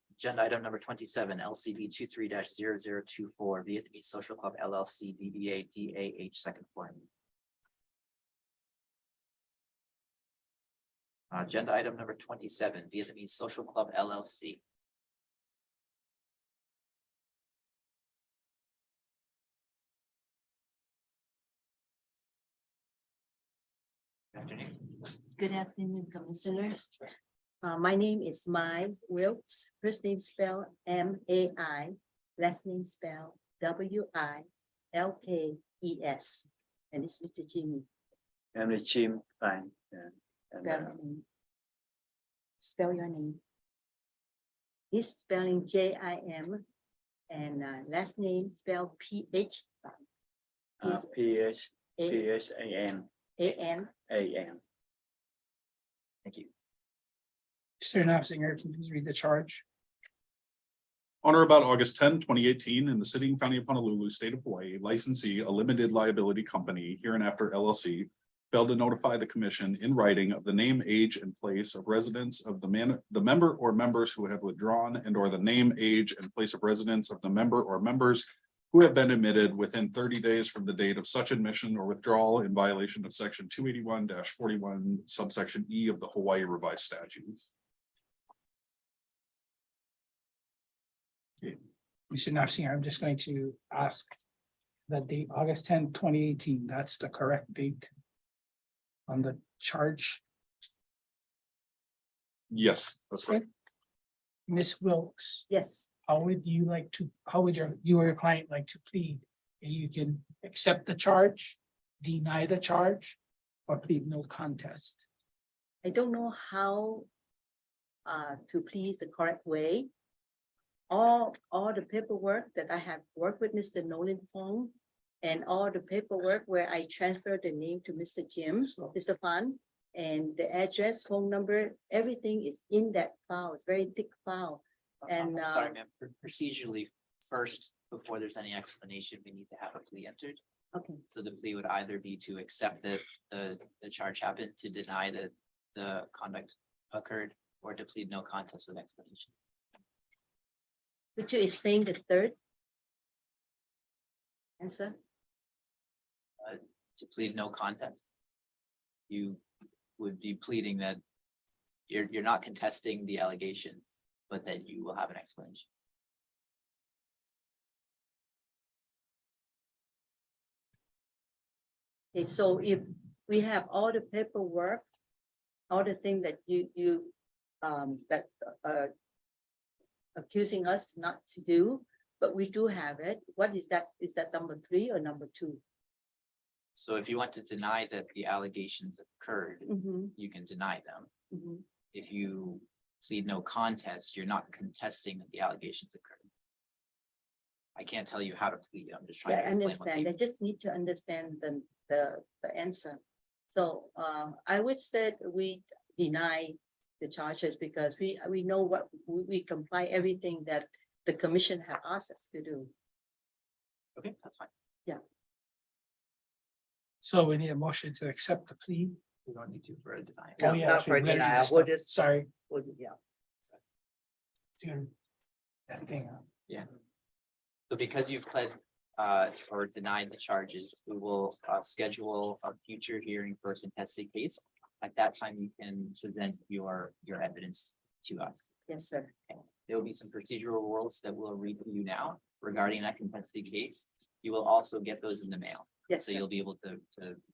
item number 27, LCB 23-0024, Vietnamese Social Club LLC, DBA DAH second floor. Agenda item number 27, Vietnamese Social Club LLC. Good afternoon. Good afternoon, commissioners. My name is Mai Wilkes, first name spelled M-A-I, last name spelled W-I-L-K-E-S. And it's Mr. Jimmy. I'm the Jim, fine. Spell your name. Spell your name. He's spelling J-I-M and last name spelled P-H. P-H-A-N. A-N. A-N. Thank you. Mr. Nafziger, can you please read the charge? On or about August 10, 2018, in the city and county of Honolulu, state of Hawaii, licensee, a limited liability company, hereinafter LLC, failed to notify the commission in writing of the name, age, and place of residence of the member or members who have withdrawn, and or the name, age, and place of residence of the member or members who have been admitted within 30 days from the date of such admission or withdrawal in violation of section 281-41 subsection E of the Hawaii Revised Statutes. Mr. Nafziger, I'm just going to ask the date, August 10, 2018, that's the correct date on the charge. Yes, that's right. Ms. Wilkes, Yes, how would you or your client like to plead? You can accept the charge, deny the charge, or plead no contest. I don't know how to please the correct way. All the paperwork that I have worked with Mr. Nolan Fong and all the paperwork where I transferred the name to Mr. Jim, Mr. Fan, and the address, phone number, everything is in that file. It's very thick file. And I'm sorry, ma'am, procedurally, first, before there's any explanation, we need to have a plea entered. okay, So the plea would either be to accept that the charge happened, to deny that the conduct occurred, or to plead no contest with explanation. could you explain the third answer? To plead no contest, you would be pleading that you're not contesting the allegations, but that you will have an explanation. Okay, so if we have all the paperwork, all the things that you accusing us not to do, but we do have it. What is that? Is that number 3 or number 2? So if you want to deny that the allegations occurred, Mm-hmm, you can deny them. mm-hmm. If you plead no contest, you're not contesting that the allegations occurred. I can't tell you how to plead. I'm just trying Yeah, to I explain. what understand. they- They just need to understand the answer. So I would say we deny the charges because we know what, we comply everything that the commission have asked us to do. Okay, that's fine. So we need a motion to accept the plea. We don't need to for a denial. Oh, No, yeah, not actually, for a we gotta do denial. this We'll stuff. just, Sorry. yeah. Dude, that thing. So because you've pled or denied the charges, we will schedule a future hearing for a contested case. At that time, you can present your evidence to us. Yes, sir. There will be some procedural rules that we'll read to you now regarding that contested case. You will also get those in the mail. Yes, So sir. you'll be able to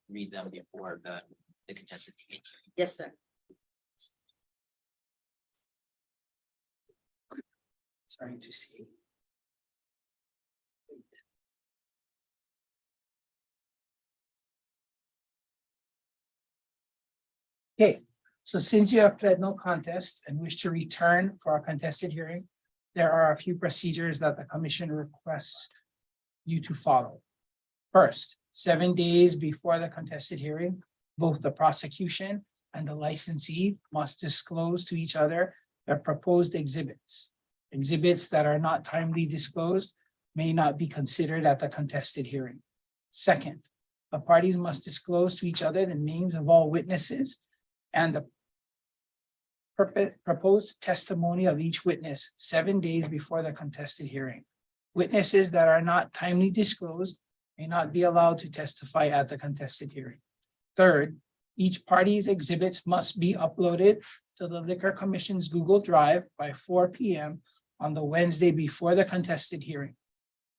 read them before the contested case. Yes, sir. Starting to see. Okay, so since you have pled no contest and wish to return for a contested hearing, there are a few procedures that the commission requests you to follow. First, 7 days before the contested hearing, both the prosecution and the licensee must disclose to each other their proposed exhibits. Exhibits that are not timely disclosed may not be considered at the contested hearing. Second, the parties must disclose to each other the names of all witnesses and the proposed testimony of each witness 7 days before the contested hearing. Witnesses that are not timely disclosed may not be allowed to testify at the contested hearing. Third, each party's exhibits must be uploaded to the Liquor Commission's Google Drive by 4 p.m. on the Wednesday before the contested hearing.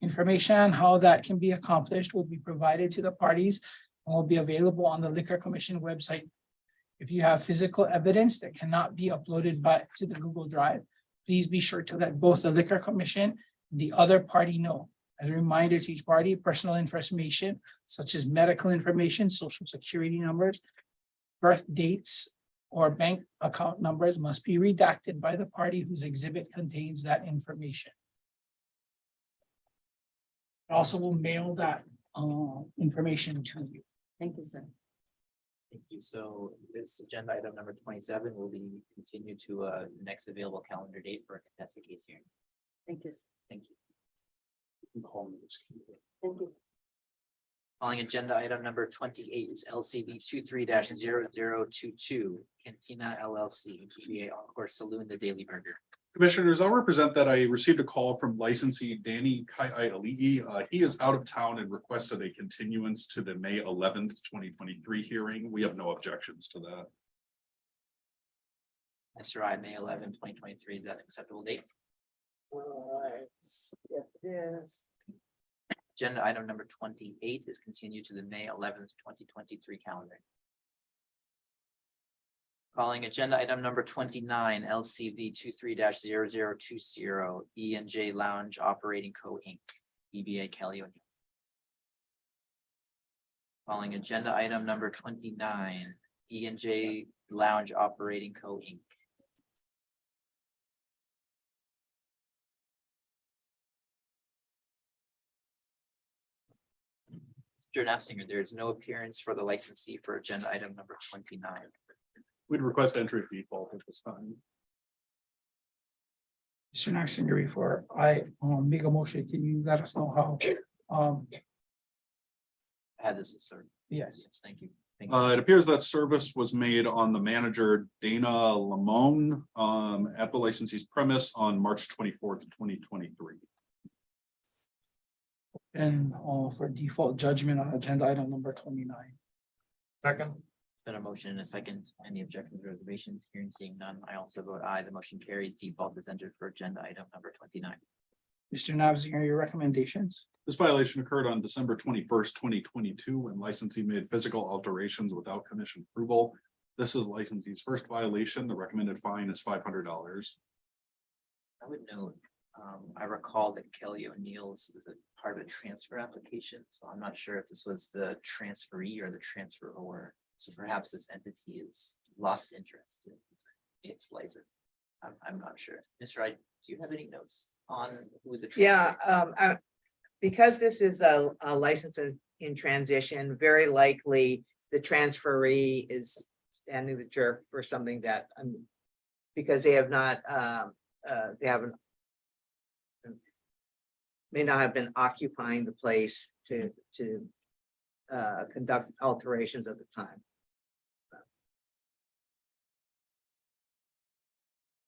Information on how that can be accomplished will be provided to the parties and will be available on the Liquor Commission website. If you have physical evidence that cannot be uploaded to the Google Drive, please be sure to let both the Liquor Commission and the other party know. As a reminder to each party, personal information such as medical information, social security numbers, birth dates, or bank account numbers must be redacted by the party whose exhibit contains that information. Also will mail that information to you. Thank you, sir. Thank you. So this agenda item number 27 will be continued to a next available calendar date for a contested case hearing. Thank you. Thank you. Thank you. Calling agenda item number 28 is LCB 23-0022 Cantina LLC, DBA Encore Saloon, the Daily Burger. Commissioners, I'll represent that I received a call from licensee Danny Kai Alii. He is out of town and requested a continuance to the May 11th, 2023 hearing. We have no objections to that. Mr. I, May 11, 2023, is that an acceptable date? Yes, it is. Agenda item number 28 is continued to the May 11th, 2023 calendar. Calling agenda item number 29, LCV 23-0020 E&J Lounge Operating Co. Inc., DBA Kelly O'Neill. Calling agenda item number 29, E&J Lounge Operating Co. Inc. Mr. Nafziger, there is no appearance for the licensee for agenda item number 29. We'd request entry of default at this time. Mr. Nixon, before I make a motion, can you let us know how? Had this asserted. Yes. Thank you. Thank you. It appears that service was made on the manager Dana Lamone at the licensee's premise on March 24th, 2023. And for default judgment on agenda item number 29. Second. Been a motion and a second. Any objections or reservations? Hearing seeing none, I also vote aye. The motion carries. Default is entered for agenda item number 29. Mr. Nafziger, your recommendations? This violation occurred on December 21st, 2022, when licensee made physical alterations without commission approval. This is licensee's first violation. The recommended fine is $500. I would note, I recall that Kelly O'Neill's is a part of a transfer application, so I'm not sure if this was the transferee or the transferor. So perhaps this entity is lost interest in its license. I'm not sure. Mr. Wright, do you have any notes on who the? Yeah, transfer- because this is a license in transition, very likely the transferee is standing the chair for something that, because they have not, they haven't may not have been occupying the place to conduct alterations at the time.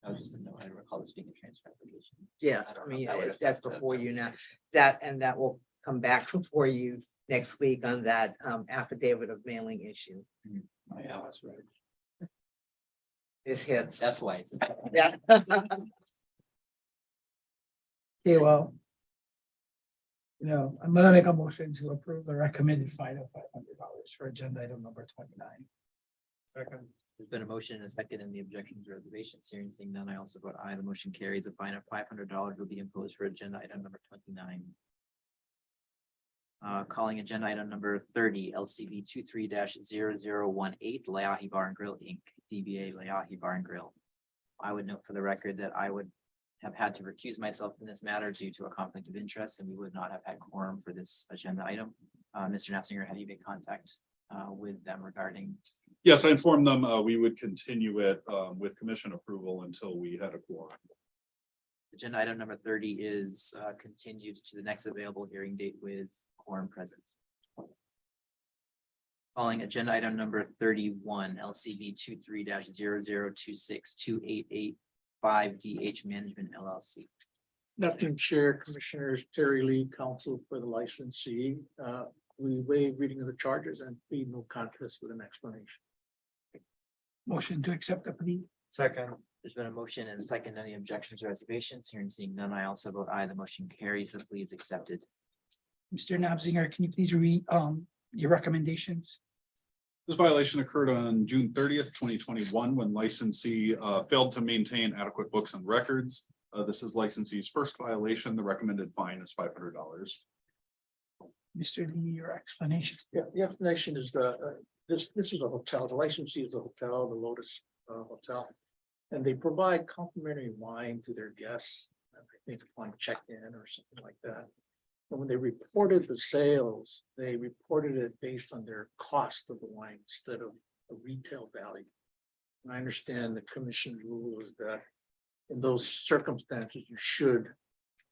I was just, no, I recall this being a transfer application. Yes, don't I know if mean, that would affect that's the- before you now, that will come back before you next week on that affidavit of mailing issue. Oh, yeah, that's right. This hits. That's why it's. Yeah. Okay, well. I'm gonna make a motion to approve the recommended fine of $500 for agenda item number 29. Second. There's been a motion and a second, and the objections or reservations, hearing seeing none, I also vote aye. The motion carries. A fine of $500 will be imposed for agenda item number 29. Calling agenda item number 30, LCB 23-0018, Leahi Bar and Grill Inc., DBA Leahi Bar and Grill. I would note for the record that I would have had to recuse myself in this matter due to a conflict of interest, and we would not have had quorum for this agenda item. Mr. Nafziger, have you made contact with them regarding? Yes, I informed them, we would continue it, with commission approval until we had a quorum. Agenda item number 30 is continued to the next available hearing date with quorum present. Calling agenda item number 31, LCB 23-00262885 DH Management LLC. Nothing, Chair, Commissioners, Terry Lee, counsel for the licensee. We waive reading of the charges and plead no contest with an explanation. Motion to accept the plea. Second. There's been a motion and a second. Any objections or reservations? Hearing seeing none, I also vote aye. The motion carries. The plea is accepted. Mr. Nabzinger, can you please read your recommendations? This violation occurred on June 30th, 2021, when licensee failed to maintain adequate books and records. This is licensee's first violation. The recommended fine is $500. Mr. Lee, your explanation. Yeah, the explanation is this is a hotel, the licensee is a hotel, the Lotus Hotel. And they provide complimentary wine to their guests, I think upon check-in or something like that. And when they reported the sales, they reported it based on their cost of the wine instead of a retail value. And I understand the commission's rule is that in those circumstances, you should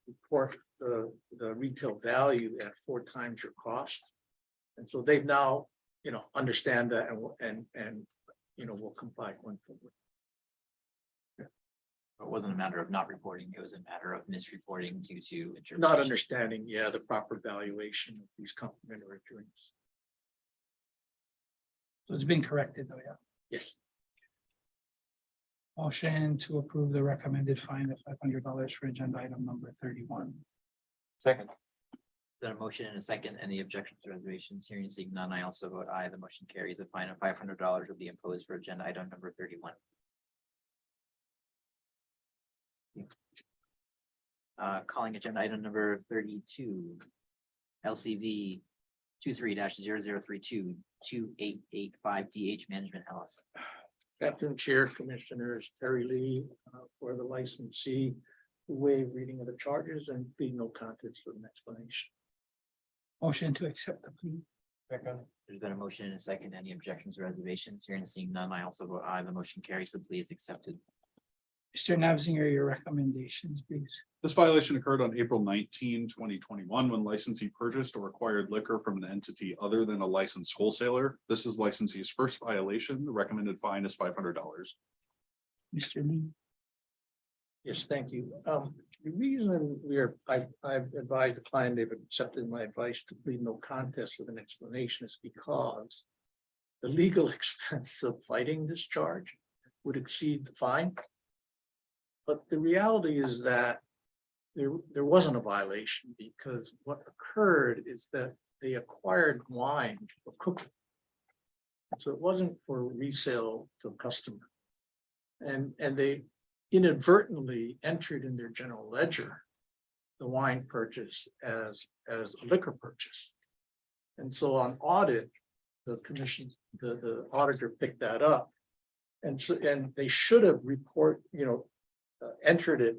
report the retail value at 4 times your cost. And so they've now, understand that and will comply going forward. It wasn't a matter of not reporting. It was a matter of misreporting due to interpretation. Not understanding, the proper valuation of these complimentary drinks. So it's been corrected though, yeah. Yes. Motion to approve the recommended fine of $500 for agenda item number 31. Second. Then a motion and a second. Any objections or reservations? Hearing seeing none, I also vote aye. The motion carries. A fine of $500 will be imposed for agenda item number 31. Calling agenda item number 32, LCV 23-00322885 DH Management LLC. Captain, Chair, Commissioners, Terry Lee, for the licensee, waive reading of the charges and be no contest with an explanation. Motion to accept the plea. Second. There's been a motion and a second. Any objections or reservations? Hearing seeing none, I also vote aye. The motion carries. The plea is accepted. Mr. Nabzinger, your recommendations, please. This violation occurred on April 19, 2021, when licensee purchased or acquired liquor from an entity other than a licensed wholesaler. This is licensee's first violation. The recommended fine is $500. Mr. Lee. Yes, thank you. The reason I've advised the client, they've accepted my advice to plead no contest with an explanation is because the legal expense of fighting this charge would exceed the fine. But the reality is that there wasn't a violation because what occurred is that they acquired wine for cooking. So it wasn't for resale to a customer. And they inadvertently entered in their general ledger the wine purchase as a liquor purchase. And so on audit, the commission, the auditor picked that up. And so, and they should have entered it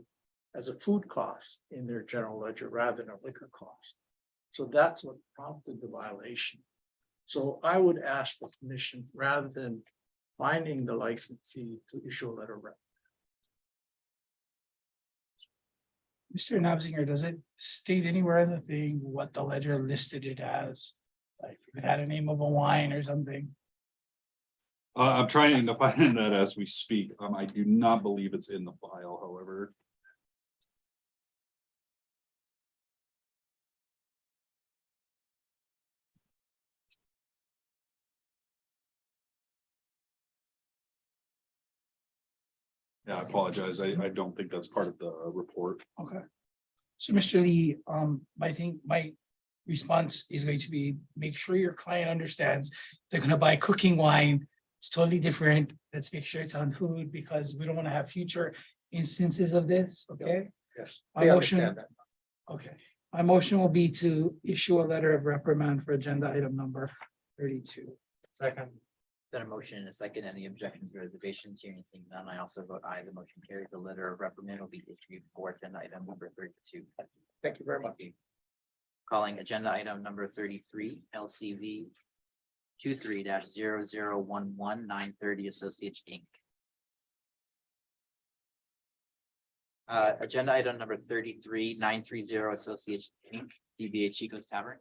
as a food cost in their general ledger rather than a liquor cost. So that's what prompted the violation. So I would ask the commission, rather than finding the licensee, to issue a letter of reprimand. Mr. Nabzinger, does it state anywhere in the thing what the ledger listed it as? Like if it had a name of a wine or something? I'm trying to find that as we speak. I do not believe it's in the file, however. Yeah, I apologize. I don't think that's part of the report. Okay. So Mr. Lee, I think my response is going to be, make sure your client understands they're gonna buy cooking wine. It's totally different. Let's make sure it's on food because we don't want to have future instances of this, okay? Yes. My they motion, understand that. okay. My motion will be to issue a letter of reprimand for agenda item number 32. Second. Then a motion and a second. Any objections or reservations? Hearing and seeing none, I also vote aye. The motion carries. The letter of reprimand will be issued for agenda item number 32. Thank you very much. Thank you. Calling agenda item number 33, LCV 23-0011-930 Associates Inc. Agenda item number 33, 930 Associates Inc. DBA Chico's Tavern.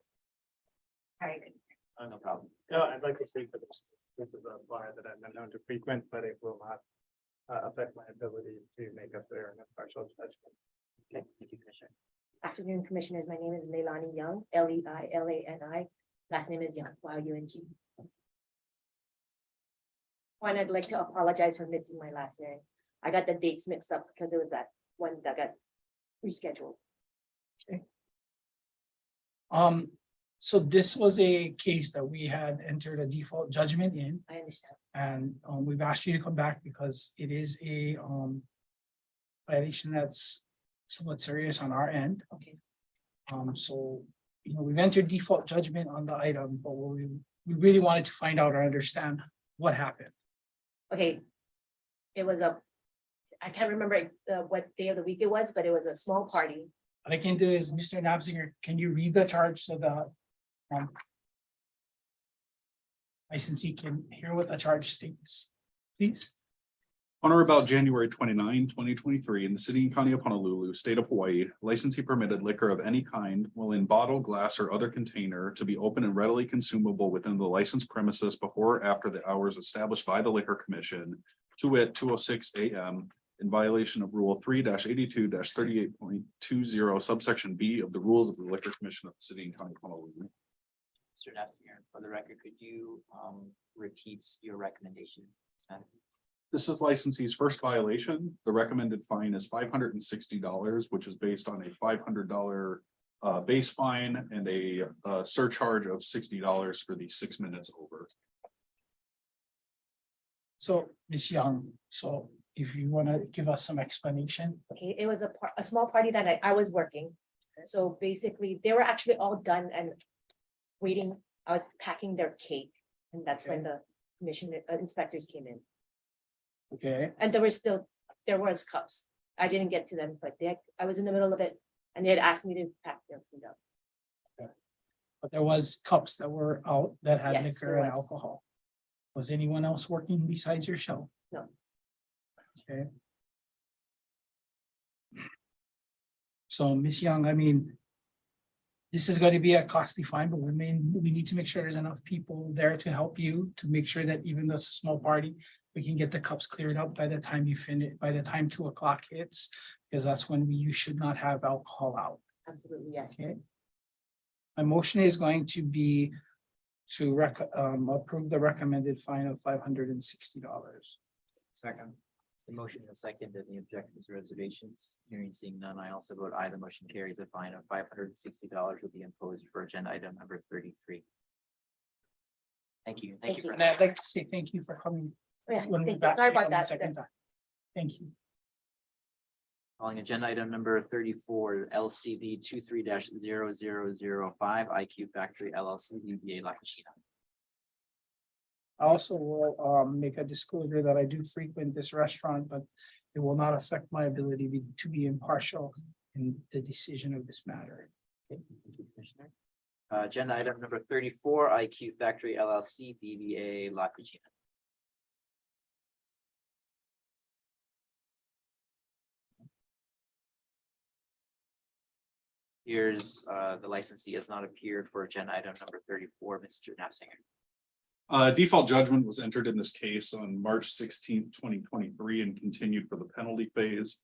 Right. Oh, no problem. No, I'd like to say for this, this is a bar that I've been known to frequent, but it will not affect my ability to make a fair and impartial judgment. Okay, thank you, Commissioner. Afternoon, Commissioners. My name is Leilani Young, Leilani. Last name is Young, Y-U-N-G. One, I'd like to apologize for missing my last hearing. I got the dates mixed up because it was that one that got rescheduled. So this was a case that we had entered a default judgment in, I understand. and we've asked you to come back because it is a violation that's somewhat serious on our end. Okay. So, you know, we've entered default judgment on the item, but we really wanted to find out or understand what happened. Okay. It was I can't remember what day of the week it was, but it was a small party. What I can do is, Mr. Nabzinger, can you read the charge so the licensee can hear what the charge states, please? On or about January 29, 2023, in the city and county of Honolulu, state of Hawaii, licensee permitted liquor of any kind will in bottle, glass, or other container to be open and readily consumable within the licensed premises before or after the hours established by the Liquor Commission, to wit, 2:06 a.m. in violation of Rule 3-82-38.20 subsection B of the Rules of the Liquor Commission of the city and county of Honolulu. Mr. Nessinger, for the record, could you repeat your recommendation? This is licensee's first violation. The recommended fine is $560, which is based on a $500 base fine and a surcharge of $60 for the 6 minutes over. So, Ms. Young, so if you want to give us some explanation. Okay, it was a small party that I was working. So basically, they were actually all done and waiting. I was packing their cake, and that's when the commissioner inspectors came in. Okay, And there was cups. I didn't get to them, but I was in the middle of it, and they had asked me to pack their food up. but there was cups that were out that had Yes, liquor there and was. alcohol. Was anyone else working besides yourself? No. Okay. So, Ms. Young, I mean, this is going to be a costly fine, but we need to make sure there's enough people there to help you, to make sure that even though it's a small party, we can get the cups cleared up by the time you finish, by the time 2 o'clock hits, because that's when you should not have alcohol out. Absolutely, yes. Okay. My motion is going to be to approve the recommended fine of $560. Second. The motion is second. Any objections or reservations? Hearing seeing none, I also vote aye. The motion carries. A fine of $560 will be imposed for agenda item number 33. Thank you. Thank you for And I'd like to say thank you for coming. Oh, yeah, when we're thank you. back Sorry here about on the that. second time. Thank you. calling agenda item number 34, LCV 23-0005 IQ Factory LLC DBA La Cucina. I also will make a disclosure that I do frequent this restaurant, but It will not affect my ability to be impartial in the decision of this matter. Okay, thank you, Commissioner. Agenda item number 34, IQ Factory LLC, DBA La Cucina. Here's the licensee has not appeared for agenda item number 34, Mr. Nafziger. Default judgment was entered in this case on March 16th, 2023, and continued for the penalty phase.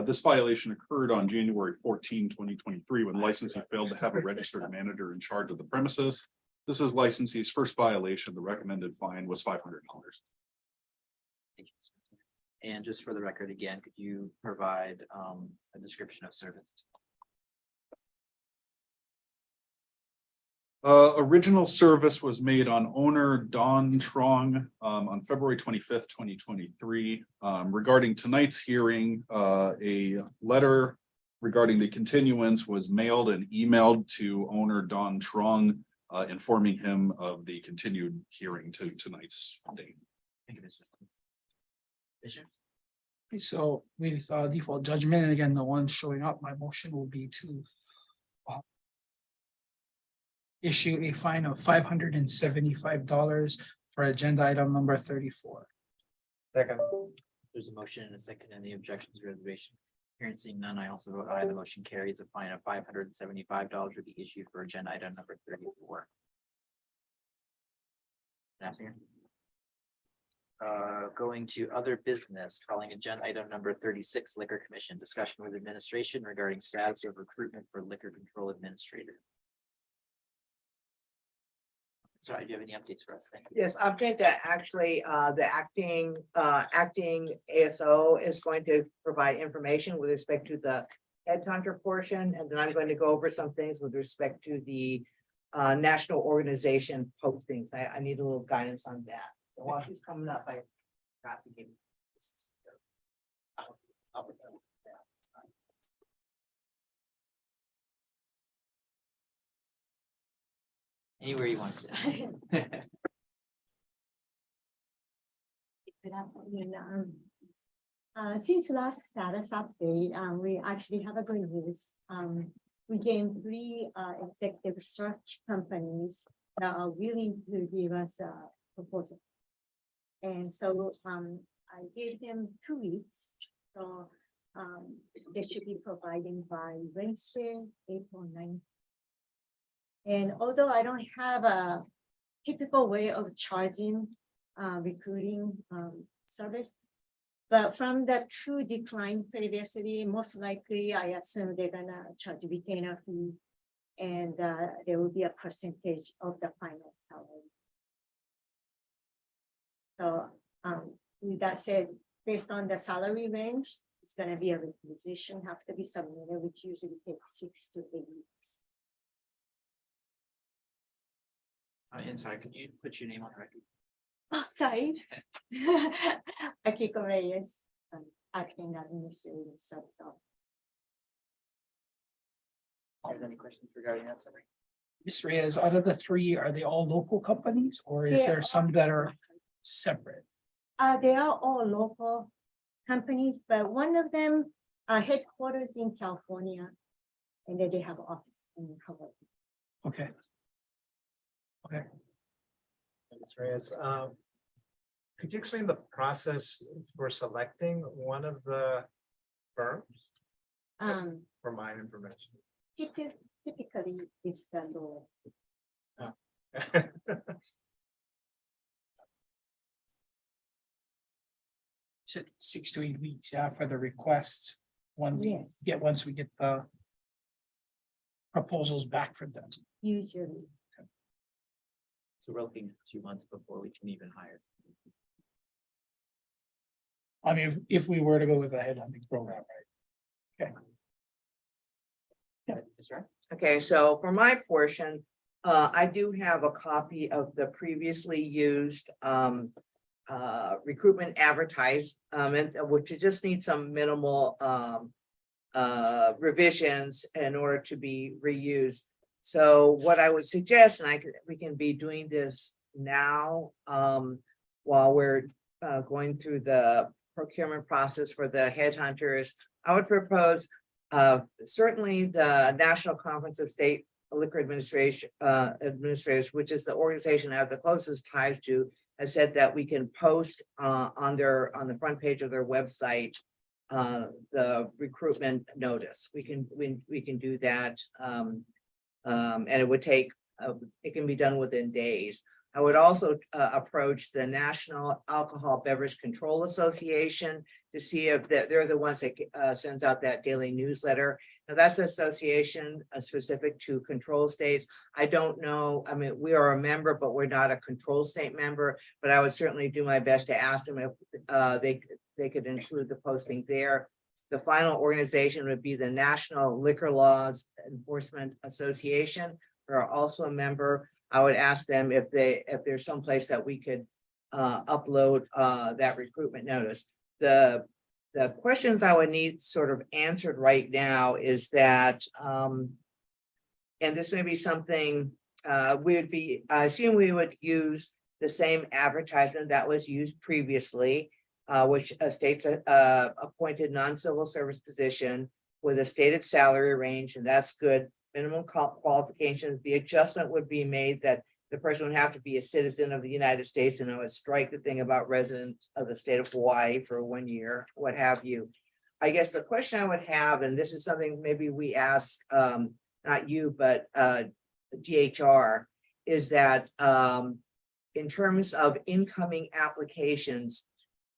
This violation occurred on January 14, 2023, when licensee failed to have a registered manager in charge of the premises. This is licensee's first violation. The recommended fine was $500. Thank you. And just for the record, again, could you provide a description of service? Original service was made on owner Don Trong on February 25th, 2023. Regarding tonight's hearing, a letter regarding the continuance was mailed and emailed to owner Don Trong, informing him of the continued hearing to tonight's date. Thank you, Mr. Bishop. So with default judgment, and again, the one showing up, my motion will be to issue a fine of $575 for agenda item number 34. Second. There's a motion and a second. Any objections or reservation? Hearing seeing none, I also vote aye. The motion carries. A fine of $575 will be issued for agenda item number 34. Nafziger. Going to other business, calling agenda item number 36, Liquor Commission, discussion with administration regarding status of recruitment for liquor control administrator. Sorry, do you have any updates for us? Thank you. Yes, update that actually, the acting ASO is going to provide information with respect to the headhunter portion, and then I'm going to go over some things with respect to the national organization postings. I need a little guidance on that. So while she's coming up, I got to give you this. Anywhere you want to sit. Good afternoon. Since last status update, we actually have a good news. We gained 3 executive search companies that are willing to give us a proposal. And so I gave them 2 weeks. So they should be providing by Wednesday, April 9th. And although I don't have a typical way of charging recruiting service, but from the 2 declined previously, most likely I assume they're gonna charge retainer fee, and there will be a percentage of the final salary. So with that said, based on the salary range, it's gonna be a requisition have to be submitted, which usually takes 6 to 8 weeks. And sorry, could you put your name on record? Oh, sorry. Akiko Reyes, acting administrative service. Have any questions regarding that summary? Ms. Reyes, out of the 3, are they all local companies, or is They there are. some that are separate? They are all local companies, but one of them headquarters in California, and then they have an office in Hawaii. Okay. Okay. Ms. Reyes, could you explain the process for selecting one of the firms for my information? Typically, it's the law. Said 6 to 8 weeks, yeah, for the requests. Once we get the proposals back from them. Usually. So we're looking at 2 months before we can even hire. I mean, if we were to go with a headhunting program, right? Okay. Is right? Okay, so for my portion, I do have a copy of the previously used recruitment advertised, and which you just need some minimal revisions in order to be reused. So what I would suggest, and we can be doing this now while we're going through the procurement process for the headhunters, I would propose certainly the National Conference of State Liquor Administrators, which is the organization I have the closest ties to, has said that we can post on the front page of their website the recruitment notice. We can do that. And it would take, it can be done within days. I would also approach the National Alcohol Beverage Control Association to see if they're the ones that sends out that daily newsletter. Now, that's an association specific to control states. I don't know, I mean, we are a member, but we're not a control state member, but I would certainly do my best to ask them if they could include the posting there. The final organization would be the National Liquor Laws Enforcement Association. We're also a member. I would ask them if there's some place that we could upload that recruitment notice. The questions I would need sort of answered right now is that, and this may be something I assume we would use the same advertisement that was used previously, which states appointed non-civil service position with a stated salary range, and that's good. Minimum qualifications. The adjustment would be made that the person would have to be a citizen of the United States, and I would strike the thing about resident of the state of Hawaii for 1 year, what have you. I guess the question I would have, and this is something maybe we ask, not you, but DHR, is that in terms of incoming applications,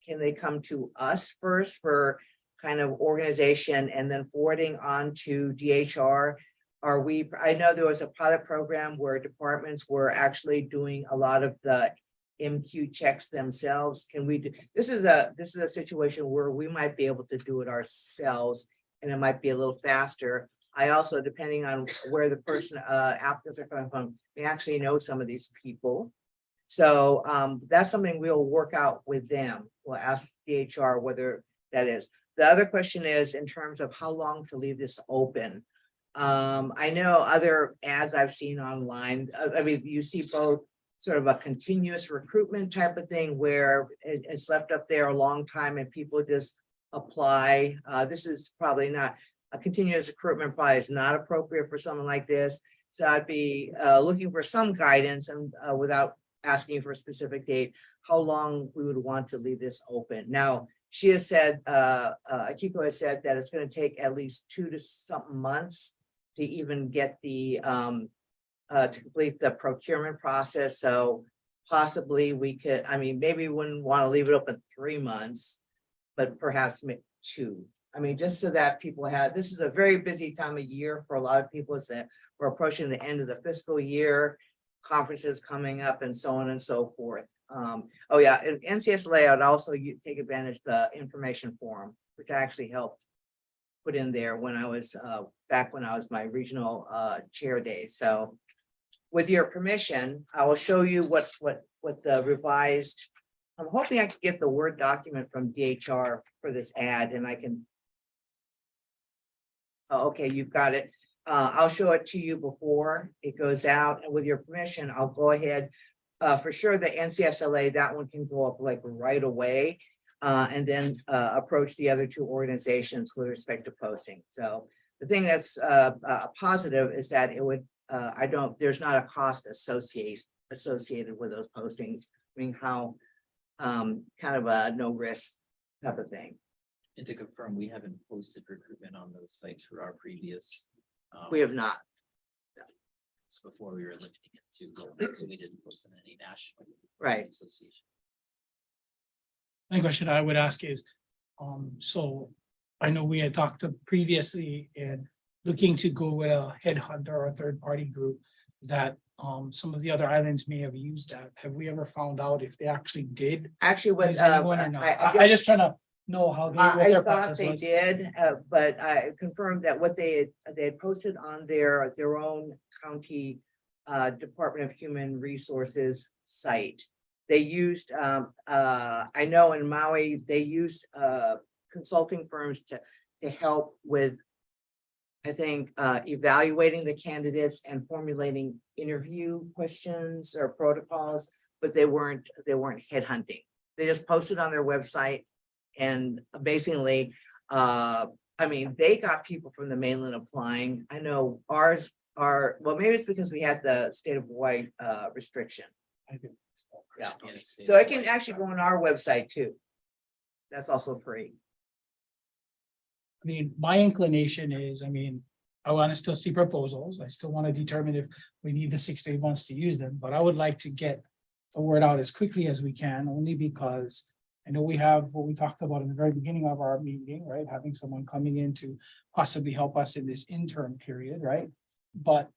can they come to us first for kind of organization and then forwarding on to DHR? I know there was a pilot program where departments were actually doing a lot of the MQ checks themselves. Can we do, this is a situation where we might be able to do it ourselves and it might be a little faster. I also, depending on where the person applicants are coming from, we actually know some of these people. So that's something we'll work out with them. We'll ask DHR whether that is. The other question is in terms of how long to leave this open. I know other ads I've seen online, I mean, you see both sort of a continuous recruitment type of thing where it's left up there a long time and people just apply. This is probably not a continuous recruitment, probably is not appropriate for someone like this. So I'd be looking for some guidance and without asking for a specific date, how long we would want to leave this open. Now, she has said, Akiko has said that it's going to take at least 2 to something months to even get the to complete the procurement process. So possibly we could, I mean, maybe we wouldn't want to leave it open 3 months, but perhaps 2. I mean, just so that people have, this is a very busy time of year for a lot of people. It's that we're approaching the end of the fiscal year, conferences coming up and so on and so forth. Oh yeah, NCSLA, I'd also take advantage of the information forum, which I actually helped put in there when I was back when I was my regional chair days. So with your permission, I will show you what the revised, I'm hoping I can get the Word document from DHR for this ad and I can. Oh, okay, you've got it. I'll show it to you before it goes out, and with your permission, I'll go ahead. For sure, the NCSLA, that one can go up like right away. And then approach the other 2 organizations with respect to posting. So the thing that's positive is that it would, there's not a cost associated with those postings. I mean, how kind of a no risk type of thing. And to confirm, we haven't posted recruitment on those sites for our previous. We have not. Before we were limiting it to local, so we didn't post in any national. Right. Association. The question I would ask is, so I know we had talked previously in looking to go with a headhunter or a third-party group that some of the other islands may have used that. Have we ever found out if they actually did? Actually, what use anyone or not? I just trying to know how what I their thought process they was. did, but I confirmed that what they had posted on their own county Department of Human Resources site. They used, I know in Maui, they used consulting firms to help with, I think, evaluating the candidates and formulating interview questions or protocols, but they weren't headhunting. They just posted on their website And basically, I mean, they got people from the mainland applying. I know ours are, well, maybe it's because we had the state of Hawaii restriction. Yeah, so I can actually go on our website too. That's also free. I mean, my inclination is, I mean, I want to still see proposals. I still want to determine if we need the 6 to 8 months to use them, but I would like to get the word out as quickly as we can, only because I know we have what we talked about in the very beginning of our meeting, right? Having someone coming in to possibly help us in this interim period, right? But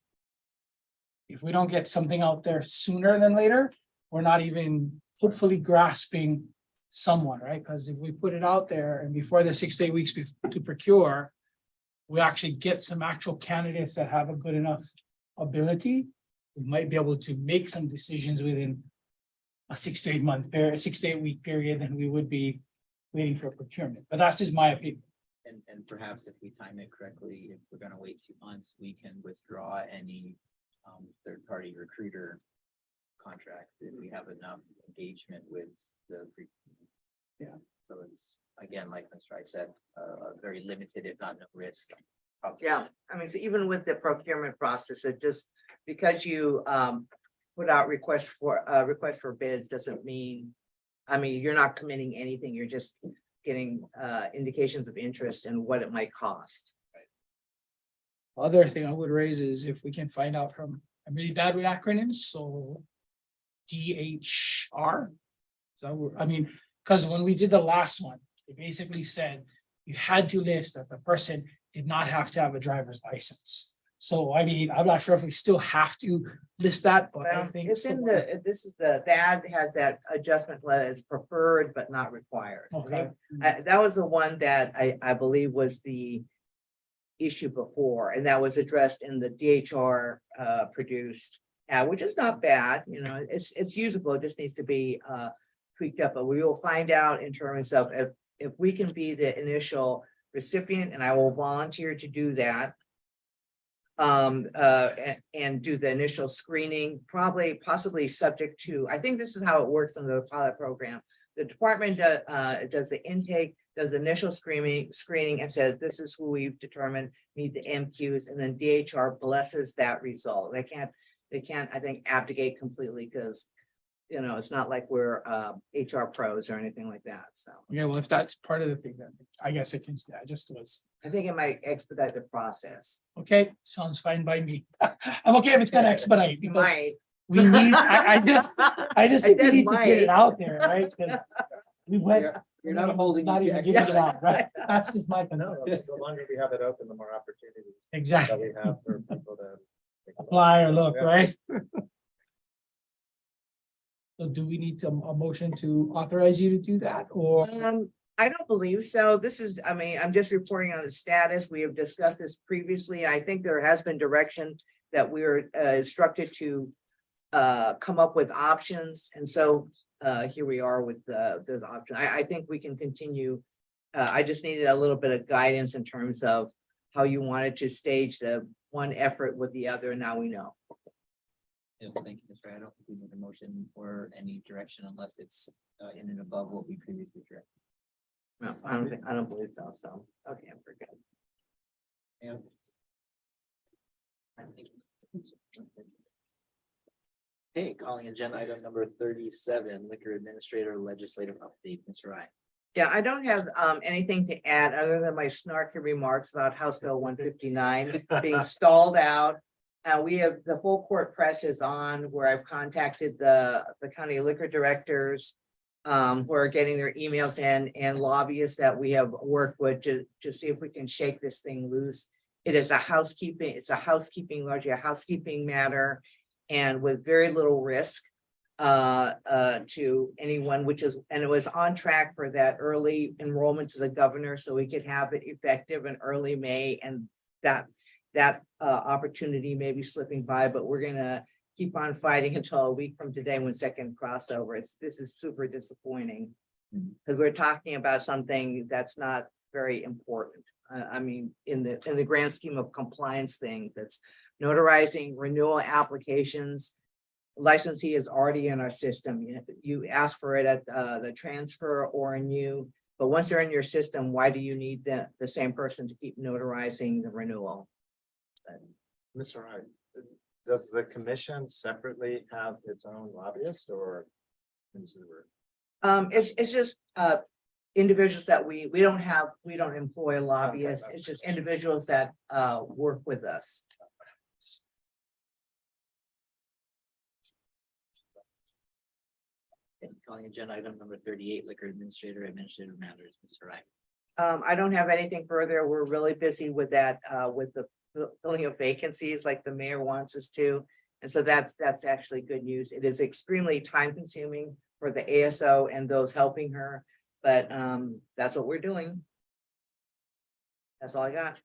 if we don't get something out there sooner than later, we're not even hopefully grasping someone, right? Because if we put it out there and before the 6 to 8 weeks to procure, we actually get some actual candidates that have a good enough ability, we might be able to make some decisions within a 6 to 8 month period, 6 to 8 week period, than we would be waiting for procurement. But that's just my opinion. And perhaps if we time it correctly, if we're gonna wait 2 months, we can withdraw any third-party recruiter contracts if we have enough engagement with the. Yeah. So it's, again, like Mr. Wright said, very limited, if not no risk. Yeah, I mean, so even with the procurement process, it just, because you put out requests for bids doesn't mean, I mean, you're not committing anything, you're just getting indications of interest and what it might cost. Other thing I would raise is if we can find out from, I'm really bad with acronyms, so DHR. So, I mean, because when we did the last one, it basically said you had to list that the person did not have to have a driver's license. So, I mean, I'm not sure if we still have to list that, but I Well, think it's in the, this is the ad has that adjustment as preferred but not required. I Okay. think, that was the one that I believe was the issue before, and that was addressed in the DHR produced, which is not bad, you know, it's usable, it just needs to be tweaked up, but we will find out in terms of if we can be the initial recipient, and I will volunteer to do that. And do the initial screening, possibly subject to, I think this is how it works in the pilot program. The department does the intake, does the initial screening and says, this is who we've determined meet the MQs, and then DHR blesses that result. They can't, I think, abdicate completely because, you know, it's not like we're HR pros or anything like that, so. yeah, well, if that's part of the thing, then I guess it can, I just was, I think it might expedite the process. okay, sounds fine by me. I'm okay if it's gonna expedite You because might. we need, I just think we said need to get it might. out there, right? 'Cause we went. You're not holding Not me even to getting it out, right? That's just my. No, the longer we have it open, the more opportunities that Exactly. we have for people to take a look. Apply or look, Yeah. right? So do we need a motion to authorize you to do that or? I don't believe so. This is, I mean, I'm just reporting on the status. We have discussed this previously. I think there has been direction that we were instructed to come up with options. And so here we are with the option. I think we can continue. I just needed a little bit of guidance in terms of how you wanted to stage the one effort with the other. Now we know. Yes, thank you, Mr. Wright. I don't think we need a motion or any direction unless it's in and above what we previously directed. No, I don't believe so. So, okay, I'm pretty good. Yeah. Okay, calling agenda item number 37, liquor administrator legislative update, Mr. Wright. Yeah, I don't have anything to add other than my snarky remarks about House Bill 159 being stalled out. We have the full court press is on where I've contacted the county liquor directors who are getting their emails in, and lobbyists that we have worked with to see if we can shake this thing loose. It is largely a housekeeping matter, and with very little risk to anyone, and it was on track for that early enrollment to the governor, so we could have it effective in early May, and that opportunity may be slipping by, but we're gonna keep on fighting until a week from today when second crossover. This is super disappointing because we're talking about something that's not very important. I mean, in the grand scheme of compliance thing, that's notarizing renewal applications. Licensee is already in our system. You ask for it at the transfer or renew. But once they're in your system, why do you need the same person to keep notarizing the renewal? Mr. Wright, does the commission separately have its own lobbyist or? It's just, individuals that we don't employ lobbyists. It's just individuals that, work with us. And calling agenda item number 38, liquor administrator, administrative matters, Mr. Wright. I don't have anything further. We're really busy with that, with the filling of vacancies like the mayor wants us to. And so that's actually good news. It is extremely time consuming for the ASO and those helping her, but that's what we're doing. That's all I got.